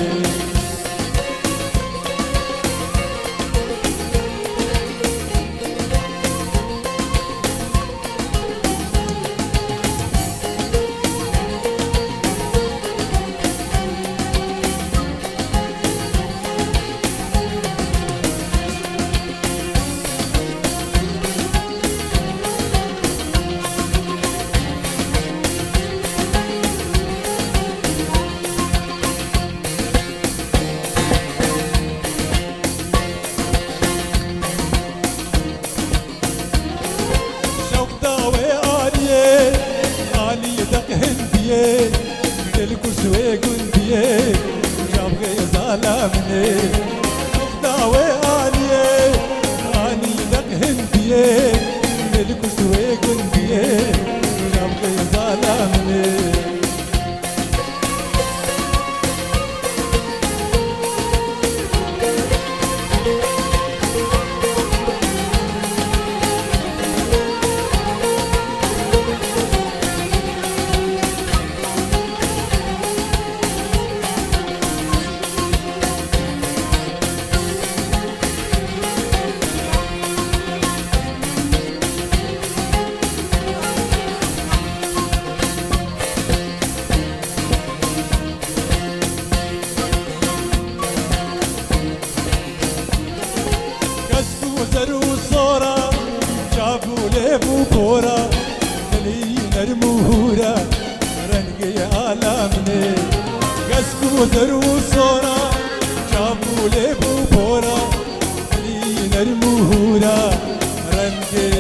الكسوة قندية جابغي ظلمني نقطة وعالية أني ذاك هندية الكسوة قندية جابغي ظلمني بورا خلي نرمورا رنقي عالمني قسكو ذرو صورا جابوا لي بورا خلي نرمورا رنقي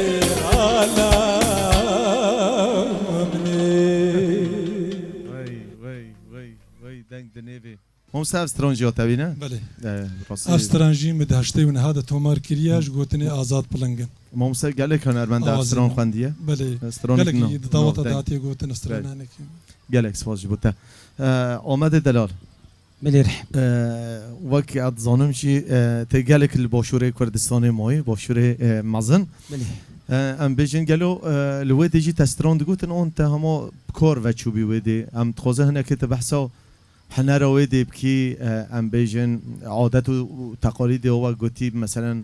عالمني وي دنگ دنيفي هم ساف سترونجي تابينا بله راسي استرانجي مدهشتي ونهاده تومار كرياج قوتني آزاد بلنگن مامسا گلک هنرمند استران خواندیه بله استران گلک دعوت داتی قوتن استرانانك گلک سواج بوده آمده دلال بله رح وکی ادزانم چی تی گلک الباشوره کردستان مای باشوره مزن بله ام بیجن گلو لوی جی تستران دگوتن اون تا هما کار و چوبی ودی ام تخوزه هنه که تبحثا هنر ویدی بکی ام بیجن عادت و تقالید و گوتی مثلا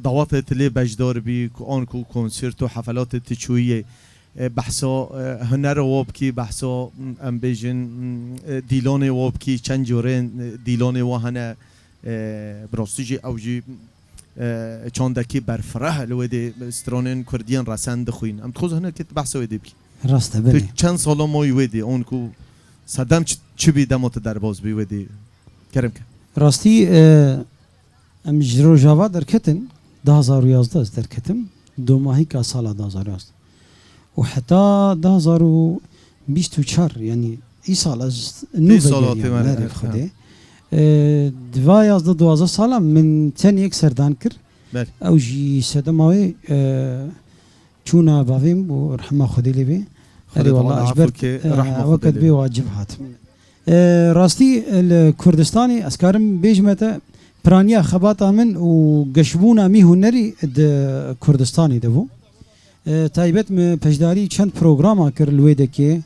دعوات تلی بجدار بی آن کو کنسرت و حفلات تچویه بحثا هنر واب کی بحثا ام بیجن دیلان واب کی چند جورن دیلان و هنه براستیجی اوجی چاندکی برفره لویدی استرانین کردیان رسند خوین ام تخوز هنه که بحثا ویدی بکی راسته بله چند سالا مای ویدی آن کو صدام چی بی دمات در باز بی ویدی کرم که راستی ام جرو جاوا درکتن 2011 درکتم دو ماهی که سال 2011 و حتی 2024 یعنی ای سال از نو بگیریم نعرف خوده 12 سال من تن یک سردان کر او جی سدماوی چونا باویم و رحمه خودی لیبی خیلی والله اجبرت وقت بی واجب هات راستی الكردستاني اسكارم بيجمته برانيا خباطه من وقشبونا مي هنري كردستاني دبو تايبت م پجداري چند پروگراما کر لويدكي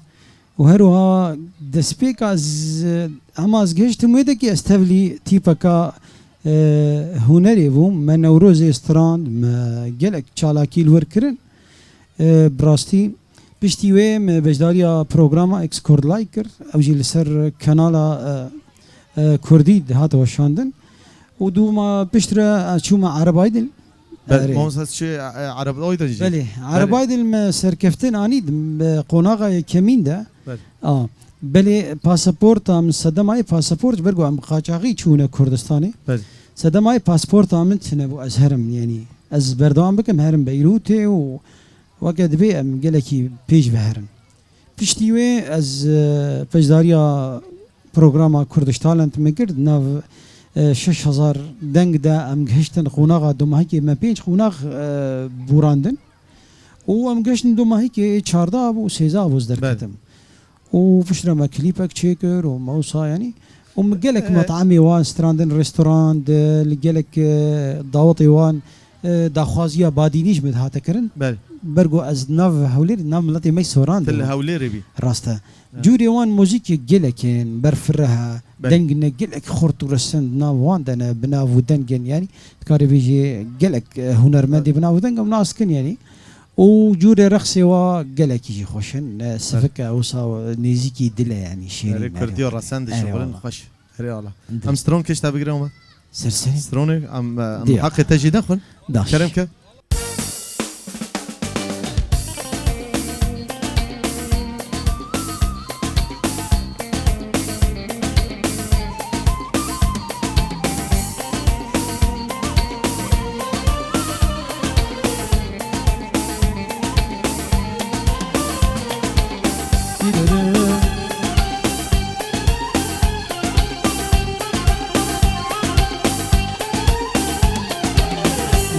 وهروها دسبيك از اماز گشت مويدكي استولي تيپكا هنري بو من نوروز استراند ما گلك چالاكي لور کرن براستي بشتیوه م بجداریا پروگراما اکس کرد لایکر اوجی لسر کانالا کردی دهات وشاندن ودوما بشترى شو مع عربايدل بله ما مثلا چه عرب اویدن جی بله عربايدل ما سركفتن اني قوناغا كمين ده بله بله باسبورت من صدماي باسبورت برجو عم قاچاغي چونه كردستاني بله صدماي باسبورت من تنبو ازهرم يعني از بردوام بكم هرم بيروتي و وقد بي ام قالكي بيج بهرن بيشتيوي از فجداريا برنامج كردش تالنت مكرد ناف 6000 دنگ دا ام گهشتن قوناغا دوماهی که ما 5 قوناغ بوراندن و ام گهشتن دوماهی که 14 و 13 بوز درکتم و فشرا ما كليبك تشيكر وموصا يعني ومقلك مطعمي وان ستراندن ريستوران لقلك داوطي وان داخوازيا بادينيش بد هاتا كرن بله برجو از ناف هولير ناف ملاتي مي سوران تل هوليري بي راستا جوري وان موزيك جلكين برفرها دنجن جلك خورت ورسند ناف وان دنا بنافو دنجن يعني تكاري بيجي جلك هنرمندي بنافو دنجن ناسكن يعني وجوري رقصي وقالك يجي خوشن سفكة وصا نيزيكي دلا يعني شيرين كرديو رسند شغلن خوش ريالا عندك. ام سترون كيش تابي قريم سرسري ستروني ام ديا. حق تجي دخل داش كرمك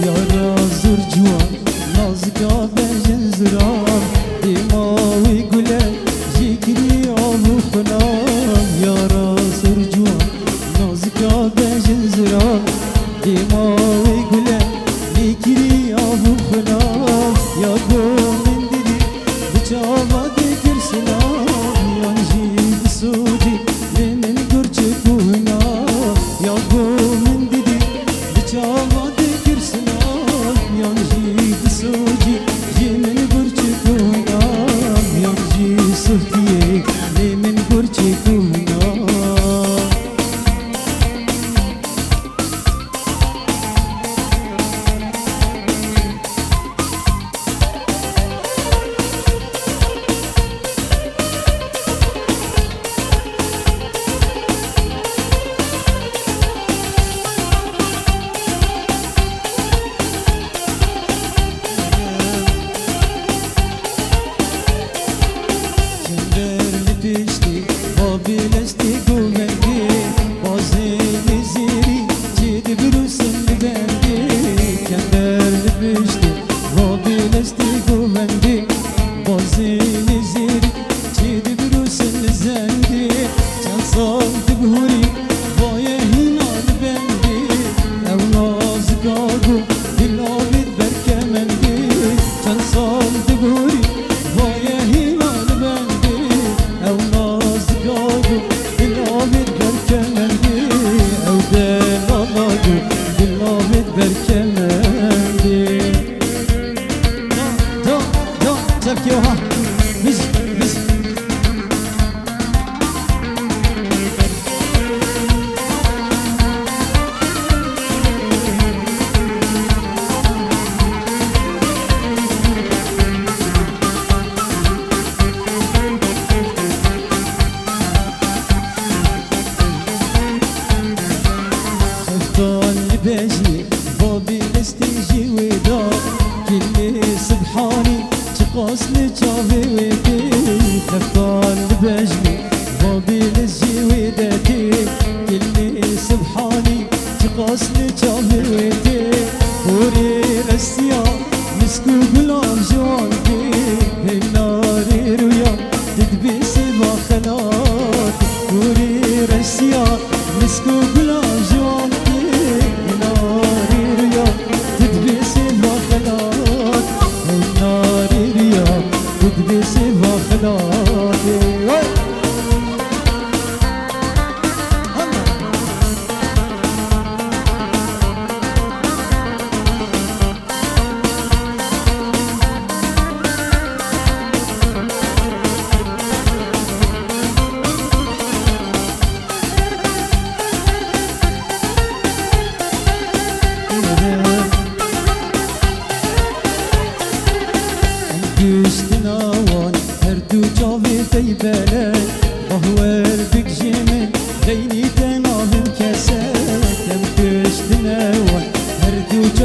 يارا زور جوان نازكا بجن زران دماوي قولي جيكري عمو خنام يارا زور جوان نازكا بجن زران دماوي قولي جيكري عمو خنام يا من دلي بجاوا دكر سلام يانجي بسودي من قرچ كونا يا من دلي بجاوا دكر سلام يانجي بسودي من قرچ كونا يانجي سوتي من قرچ كونا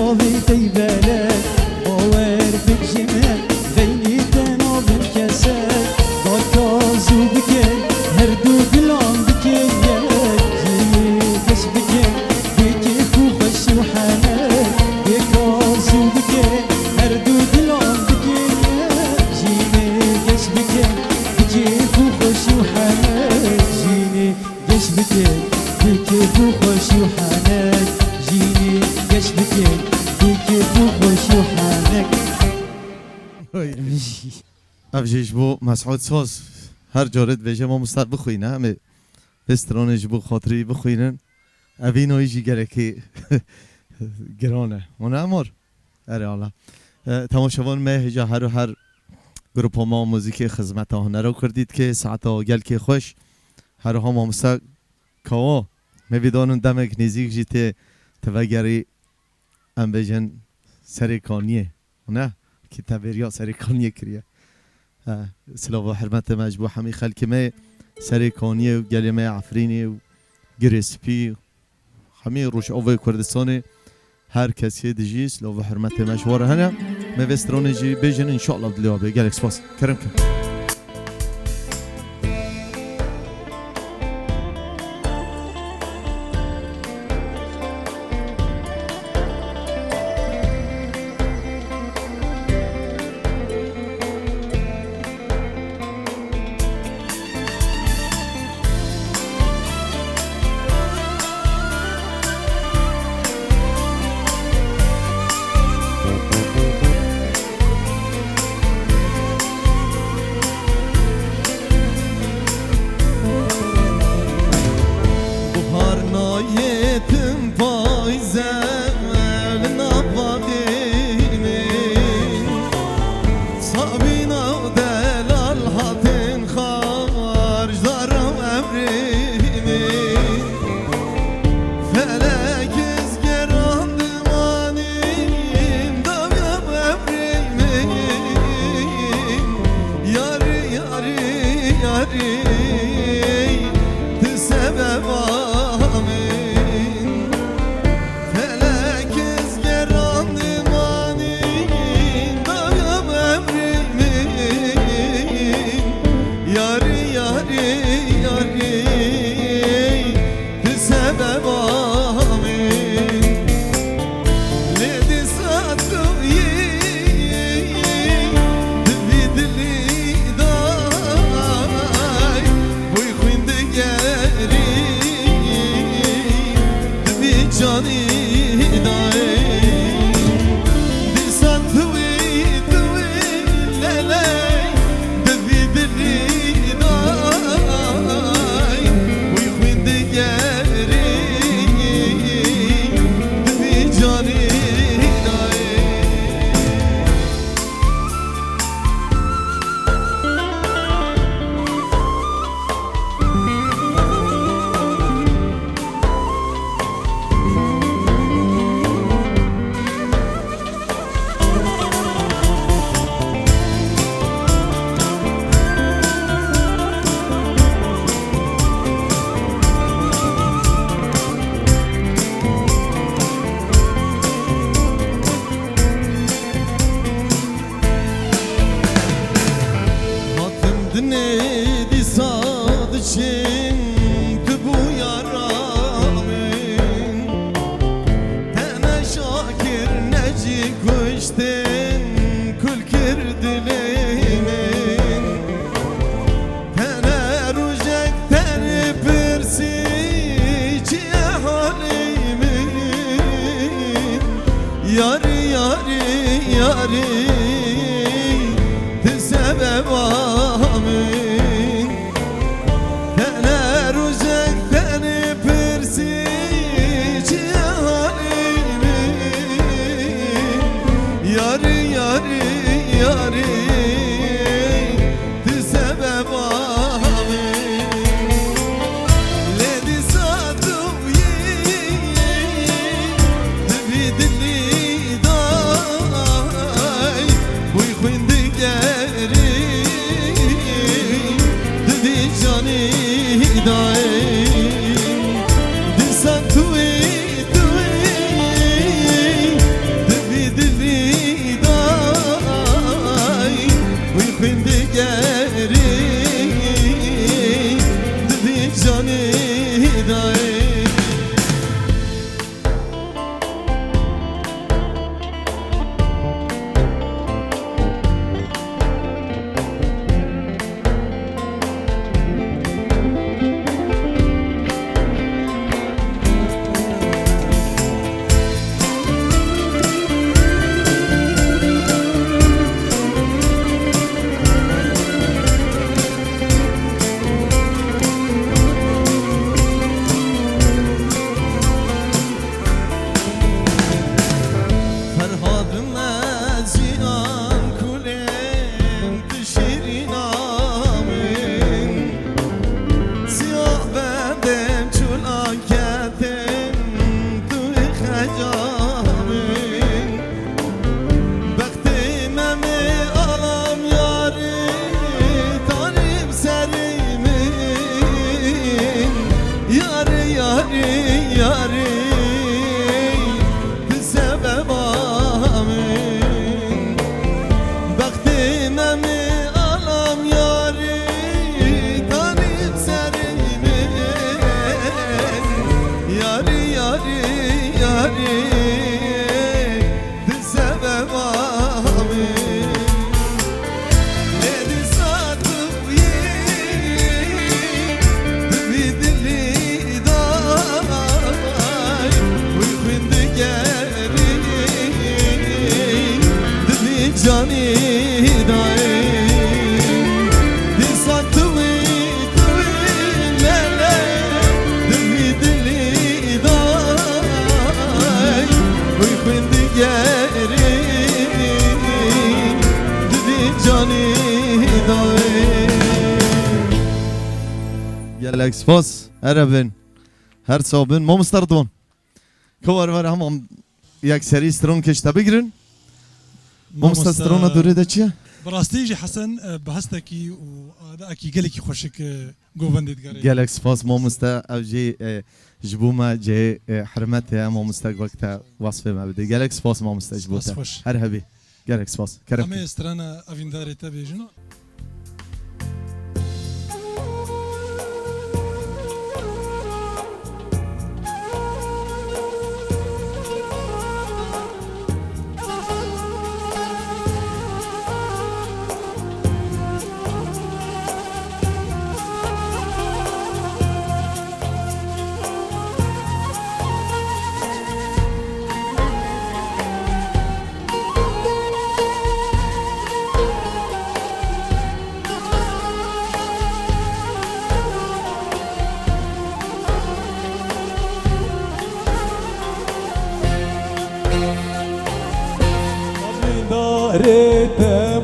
صافي تيبالك باور بجمال غيني تنو بالكسال ضكازو بكي هردو قلام بكي جيني قش بكي بكي فوخش وحنان بكازو بكي هردو قلام بكي جيني قش بكي بكي فوخش وحنان جيني قش بكي بكي فوخش وحنان جيني قش بكي بكي فوخش وحنان افجيش بو مسعود ساز هر جارت بشه ما مستد بخوینه همه بسترانش بو خاطری بخوینن اوین ایجی گرکی گرانه منه امار اره حالا تماشاوان مه هجا هر گروپ ما موزیک خدمت آهنه رو کردید که ساعت گل که خوش هر ها ما مستد کوا میدانم دمک نزیک جیته توگری ام بجن سرکانیه نه که تبریا سرکانیه کریه سلاف و حرمت مجبو همی خلک ما سرکانیه و گلمه عفرینی و گرسپی همی روش اوه کردستان هر کسی دیجی سلاف و حرمت مجبوره هنه موستران جی بیجن انشاءالله بدلیابه گلک سپاس کرم کرم جانی دای دیسان توی مله دلی دلی دای وی خوین دیگری دیدی جانی دای گلک سپاس عربن هر صابن ما مستردون کوار ور هم یک سری سترون کشته بگیرن ما مستردون دوره ده چیه؟ براستی جی حسن بهستکی و اداکی گلکی خوشک گووندید گره گلک سپاس ما مستا او جی جبوما جی حرمت ما مستا وقت وصفه ما بده گلک سپاس ما مستا جبوتا هر هبی گلک سپاس کرم همه استرانا اوینداری تبیجنو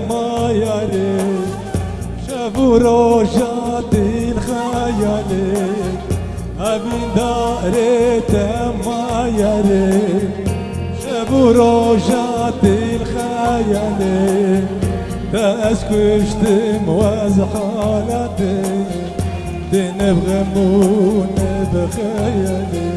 ما ياري شافوا روجات الخيال أبين دارت ما ياري شافوا روجات الخيال تأسكشتم وزحالتي تنبغمون بخيالي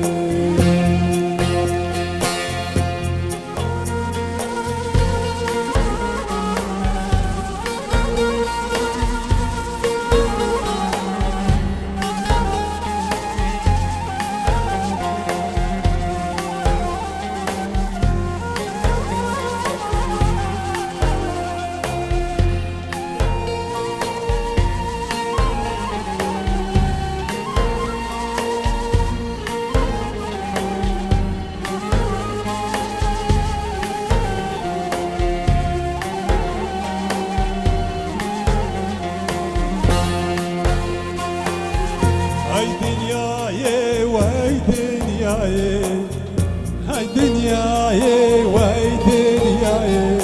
هاي دنياي واي دنياي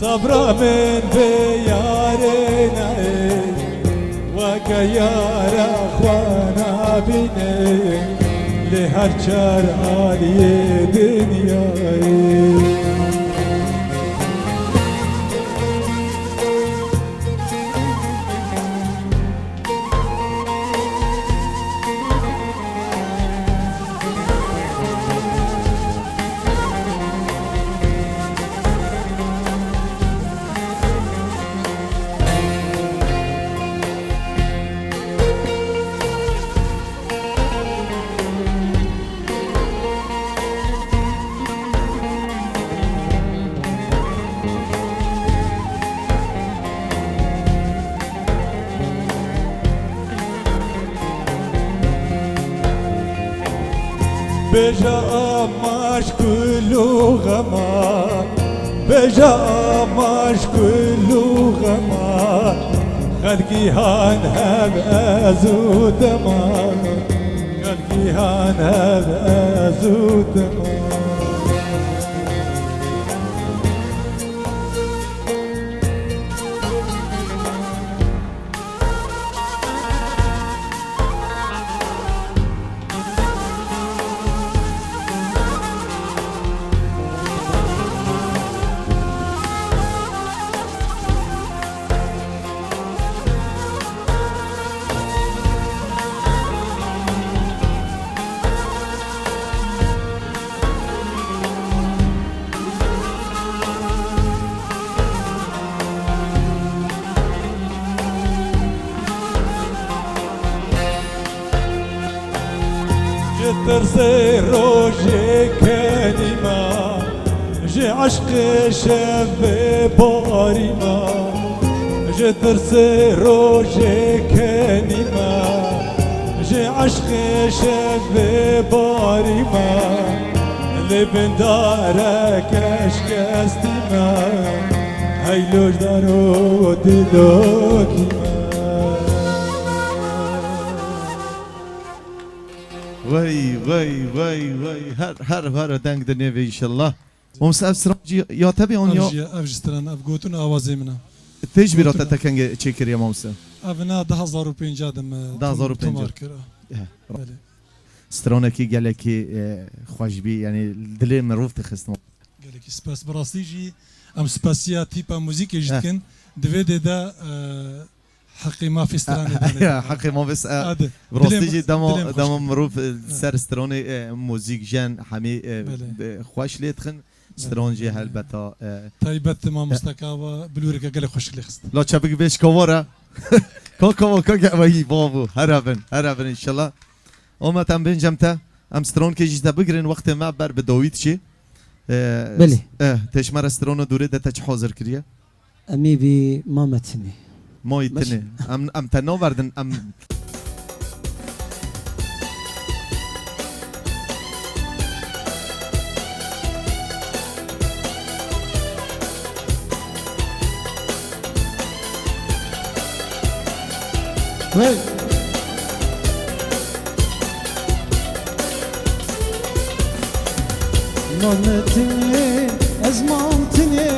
صبرا من بيارنا وكيار اخوانا بني لهرشار علي دنياي بجا ماش كله غما بجا ماش كله غما خلقي هان هب ازود ما خلقي هان هب ازود ما ترسي روجي كلمة جي عشق شاب باريما جي ترسي روجي كلمة جي عشق شاب باريما اللي بندارك اشكستما هیلوش دارو دلوکی وای هر دنگ در نوی انشالله ممسا سرانجی یا تبی اون یا افجستران افگوتون آوازی منه تیج بیرات تکنگ چکر یا ممسا افنا 10,005 آدم 10,005 بله سترونکی گلکی خوشبی یعنی دل مروف تخستم گلکی سپاس براستی جی ام سپاسیا تیپا موزیک جدکن دویده دا حقی ما في استرانه حقي ما بس براستي دم مروف سر استروني موزيك جان حمي خوش ليتخن سترونجي هالبتا تايبت ما مستكاوا بلوريكا قال خوش لي خست لا تشابك بيش كورا كوكا وي بابو هربن ان شاء الله وما تم بنجمتا ام سترون كي جدا بقرن وقت ما بر بدويت شي بله تشمر سترون دوره دتا حاضر كريا امي بي مامتني ما يتني ام تنو وردن ام مامتني ازمانتني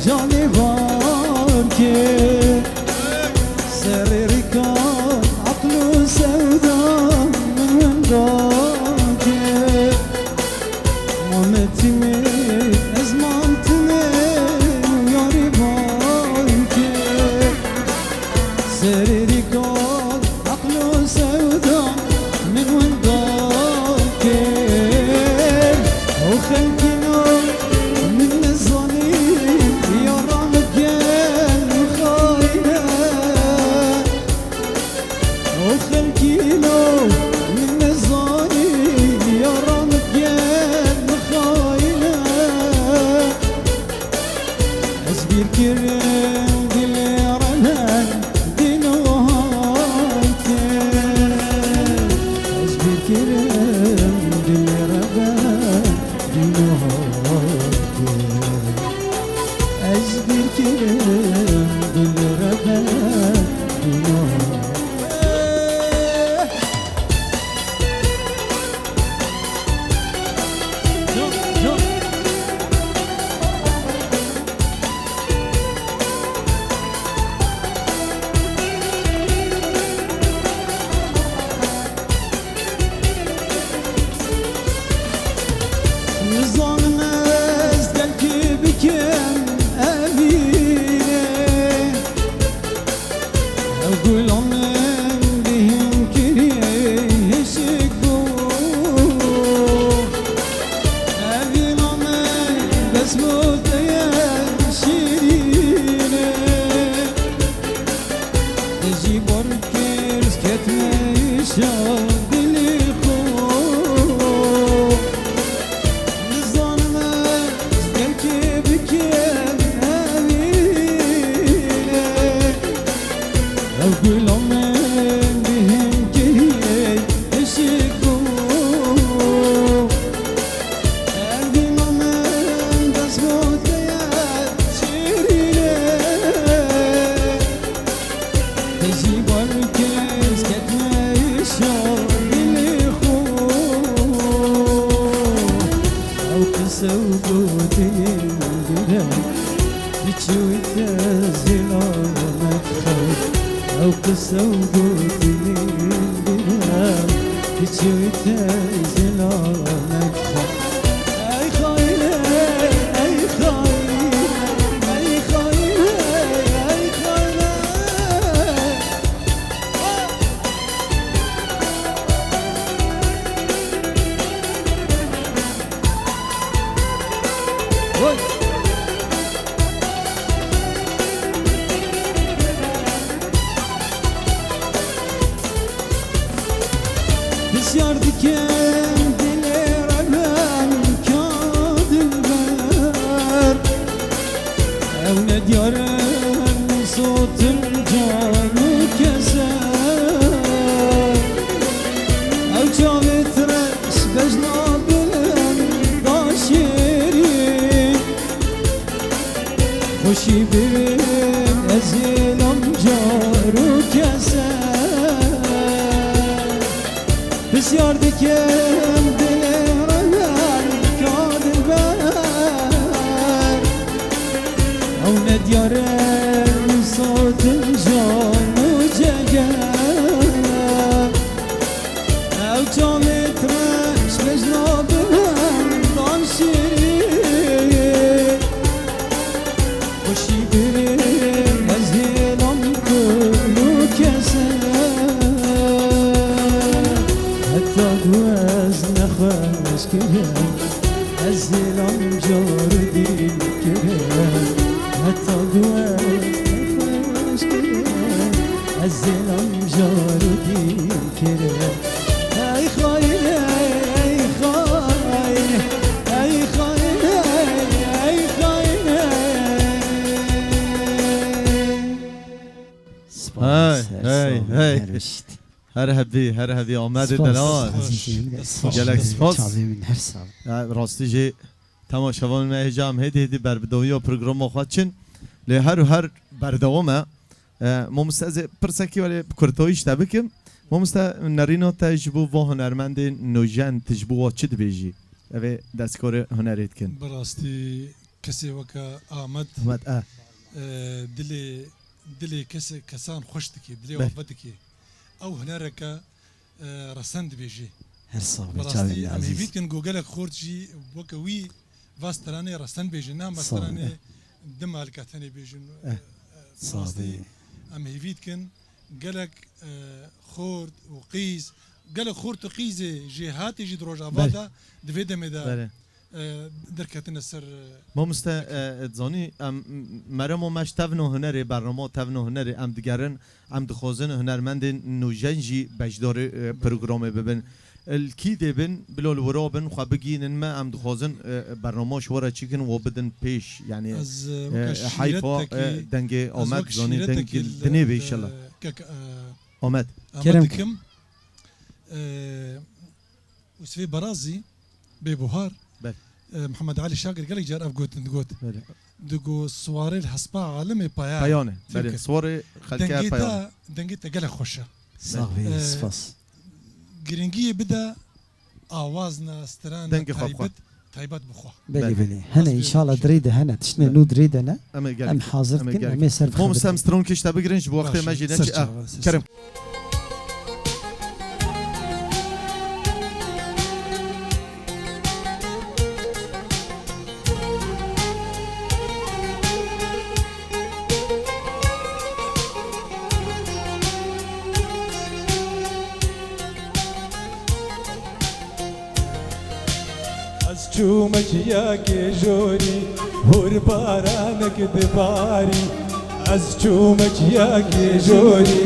جاني باركي سريري كان عقله سوداء من ذاكي مامتني ازمانتني وياري باركي سريري كان عقله سوداء من وين ذاكي وخلقنا من الظنين يا رمجان خاينة وخلقنا من الظنين يا رمجان خاينة أصبر كرم دل رنان دين وهايتي أصبر كرم دل رنان أجبر كرم بالربان بسیار دیکن دل خوشی برم از اینم جارو کسه بسیار دکم دل رنان کار بر او ندیارم صوت جان و جگر او جامت رش مجنابم دان شیرین خوشی برم از هیلم کلو کسه حتی گوز نخواهش کرم از هیلم جار دل کرم حتی گوز نخواهش کرم از هیلم جار دل کرم ای خاینه ای خاینه ای خاینه ای خاینه هی هر هبی آمد دلال گلک سپاس من هر سال راستی جه تماشاوان مهجام هدی بر بدوی و پروگرام خواهد چن لی هر بردوامه ما مستعز پرسکی ولی کرتایش تبکم ما نرینا تجبو و هنرمند نوجن تجبو و چه بیجی اوه دستکار هنریت کن براستی کسی وکا آمد دلی کسان خوش دکی دلی وفت دکی او هنرکا رسند بیجی هر سال براستی امیوید کن گوگل خورد جی وکا وی واسترانه رسند بیجی نام واسترانه دم الکاتنی بیجن براستی امیوید کن گلک خورد و قیز گلک خورد و قیز جهات جی دروج آوادا دویده میدا درکتن سر ما زانی مرا مش تونو هنری برنامه تونو هنری ام دیگرن ام دخوازن هنرمند نوجنجی بجدار پروگرام ببین الکی دبن بلال ورابن خو بگینن ما ام دخوازن برنامه شورا چیکن و بدن پیش یعنی حیفا دنگ آمد زانی دنگ دنی به انشالله آمد کرم وسفي برازي ببهار محمد علي شاقر قال لك جار افقوت نقوت دقو صواري الحسبة عالمي بايانه بله صوري خلكها بايانه دنگيتا قال خوشه صافي صفاس جرينجي بدا آوازنا استران تايبات بخوا بلي هنا ان شاء الله دريده هنا تشنا نو دريده انا ام حاضر كنا ما يصير مو مستمسترون كيش تبقرنش بوقت ما جيناش كرم چومک یاکی جوری هر بارانک دباری از چومک یاکی جوری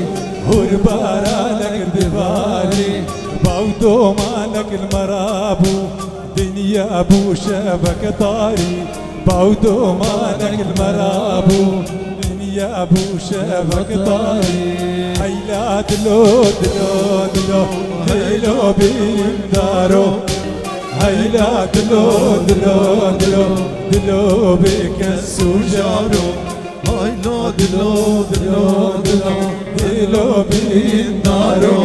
هر بارانک دباری باو دومانک المرابو دنیا بو شبک طاری باو دومانک المرابو دنیا بو شبک طاری حیلا دلو دلو دلو دلو بیم دارو هيلا دلو دلو دلو دلو بك السجارو هيلا دلو دلو دلو دلو بالنارو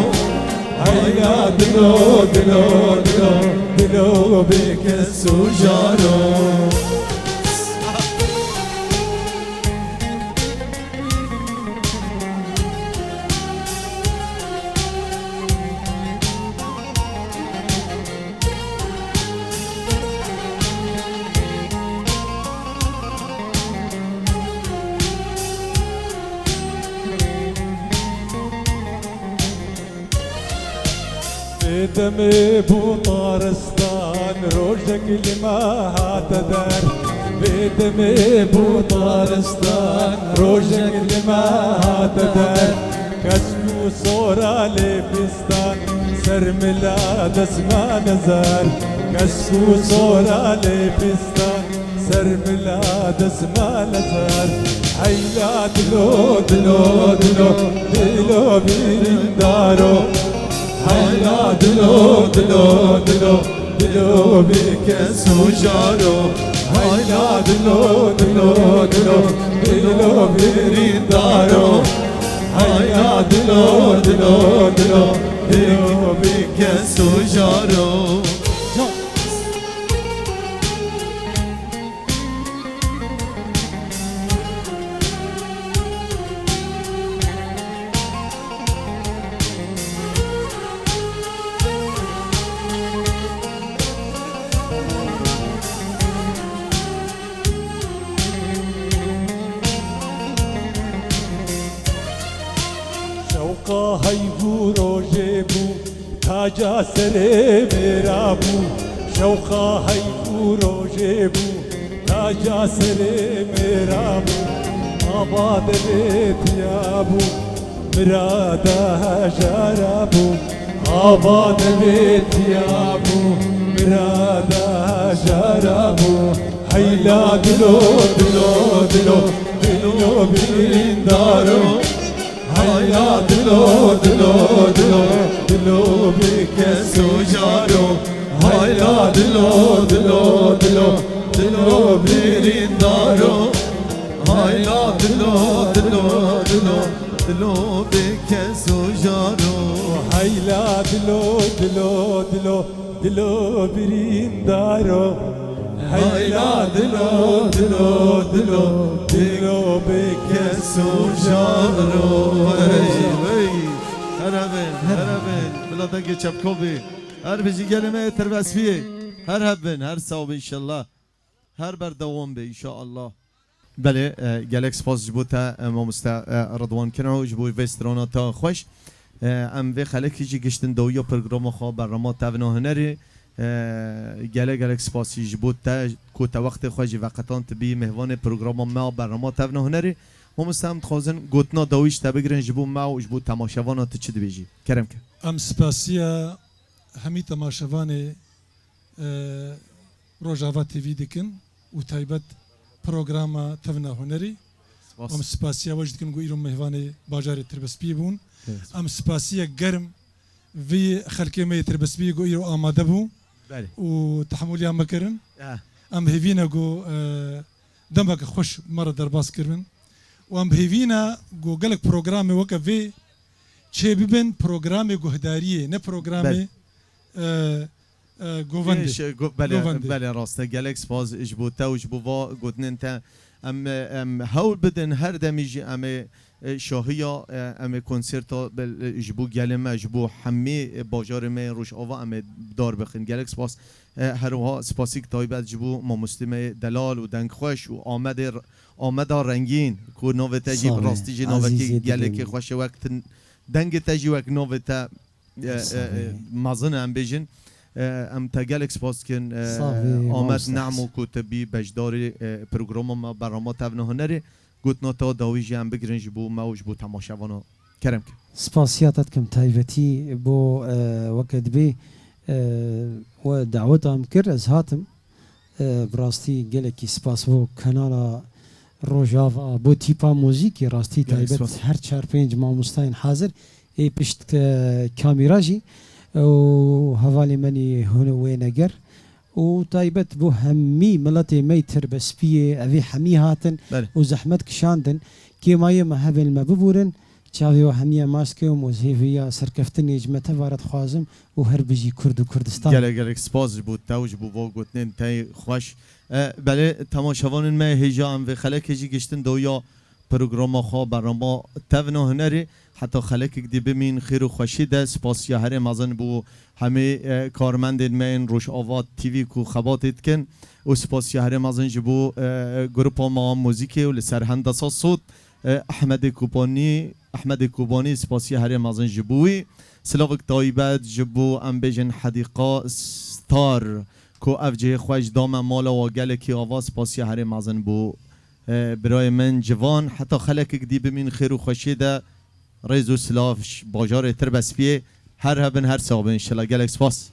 هيلا دلو دلو دلو دلو بك السجارو دمي بو طارستان روجك لما هاتدار بدمي بو طارستان روجك لما هاتدار كشكو صورة لبستان سر ميلاد اسمع نزار كشكو صورة لبستان سر ميلاد اسمع نزار حيلا دلو دلو دلو دلو بين دارو هيلا دلو دلو دلو دلو بك سجارو هایلا دلو دلو دلو دلو برین دارو هایلا دلو دلو دلو دلو بکس و جارو شوقا هیبو روژه بو تاجا سر میرا بو شوقا هیبو روژه بو تاجا سر میرا بو آباد بیتیا بو مرادا هجارا بو آباد بیتیا بو مرادا هجارا بو هیلا دلو دلو دلو دلو برین دارو هایلا دلو دلو دلو دلو بکس و جارو هایلا دلو دلو دلو دلو برین دارو هایلا دلو دلو دلو دلو بکس و جارو هایلا دلو دلو دلو دلو برین دارو هایلا دلو دلو دلو دلو بکس و جارو هربن بلادك چپکوبی هر بجی گلمه تربسفیه هر هبن هر صوب انشالله هر بردوام به انشاءالله بله گلک سپاس جبوتا مامستا رضوان کنو جبوی وسترانا تا خوش ام و خلکی جی گشتن دویا پروگرام خواه برنامه تاونا هنری گلک سپاسی جبوتا کوتا وقت خوشی وقتان تبی مهوان پروگرام ما برنامه تاونا هنری مامستا هم تخوازن گوتنا داویش تا بگرن جبو ما و جبو تماشاوانا تو چی دبیجی کرم که ام سپاسیا همی تماشاوان روجاوا تیوی دکن و تایبت پروگرام تاونا هنری ام سپاسیا وجد کن گو ایرون مهوان باجار تربسپی بون ام سپاسیا گرم وی خلقی می تربسپی گو ایرو آماده بون و تحملی هم مکرن ام هیوینا گو دمک خوش مرا درباس کرن و ام هیوینا گو گلک پروگرام وکا وی چه ببین پروگرام گهداریه نه پروگرام گوونده بله راسته گلکس باز اجبوتا و اجبوا گودنن تا ام هول بدن هر دمیجی ام شاهیا ام کنسرتا اجبو گلمه اجبو همه باجار می روش آوا ام دار بخین گلکس باز هروها سپاسیک تایبت جبو ما مسلم دلال و دنگ خوش و آمد رنگین کو نو تجیب راستی جی نو گلک خوش وقت دنگ تجی وک نو تا مازن ام بیجن ام تاگل اکسپاس کن آمد نعم و کتبی بجدار پروگرام ما برنامه تاونا هنری گوتنا تا داویجی هم بگرنج بو موج بو تماشاوانو کرم که سپاسیاتت کم تایبتی بو وقت بی و دعوتم کر از هاتم براستی گلکی سپاس بو کانالا روجاوا بو تیپا موزیکی راستی تایبت هر 4-5 ماموستاین حاضر ای پشت کامیراجی و حوالی منی هنوی نگر و تایبت بو همی ملت میتر بسپیه اوی همی هاتن و زحمت کشاندن که مایه محبل مببورن چاوی و همی ماسکه و موزهیویا سرکفتن اجمته وارد خوازم و هر بجی کرد و کردستان گلک سپاس بود توج بو با گوتنین تای خوش بله تماشاوانن ما هجام و خلک هجی گشتن دویا پروگرام خواه برنامه تاونا هنری حتی خلک دی بمین خیر و خوشی ده سپاسیا هر مازن بو همه کارمند من روش آوات تیوی کو خباتت کن و سپاسیا هر مازن جبو گروپ ما موزیکی و لسرهند اساس صوت احمد کوبانی سپاسیا هر مازن جبوی سلاوک تایبت جبو ام بیجن حدیقه ستار کو افجه خوش دام مالا و گلکی آواز سپاسیا هر مازن بو برای من جوان حتی خلک دی بمین خیر و خوشی ده ريزو سلاف باجار تربسپیه هر هبن هر صاحب انشالله گلک سپاس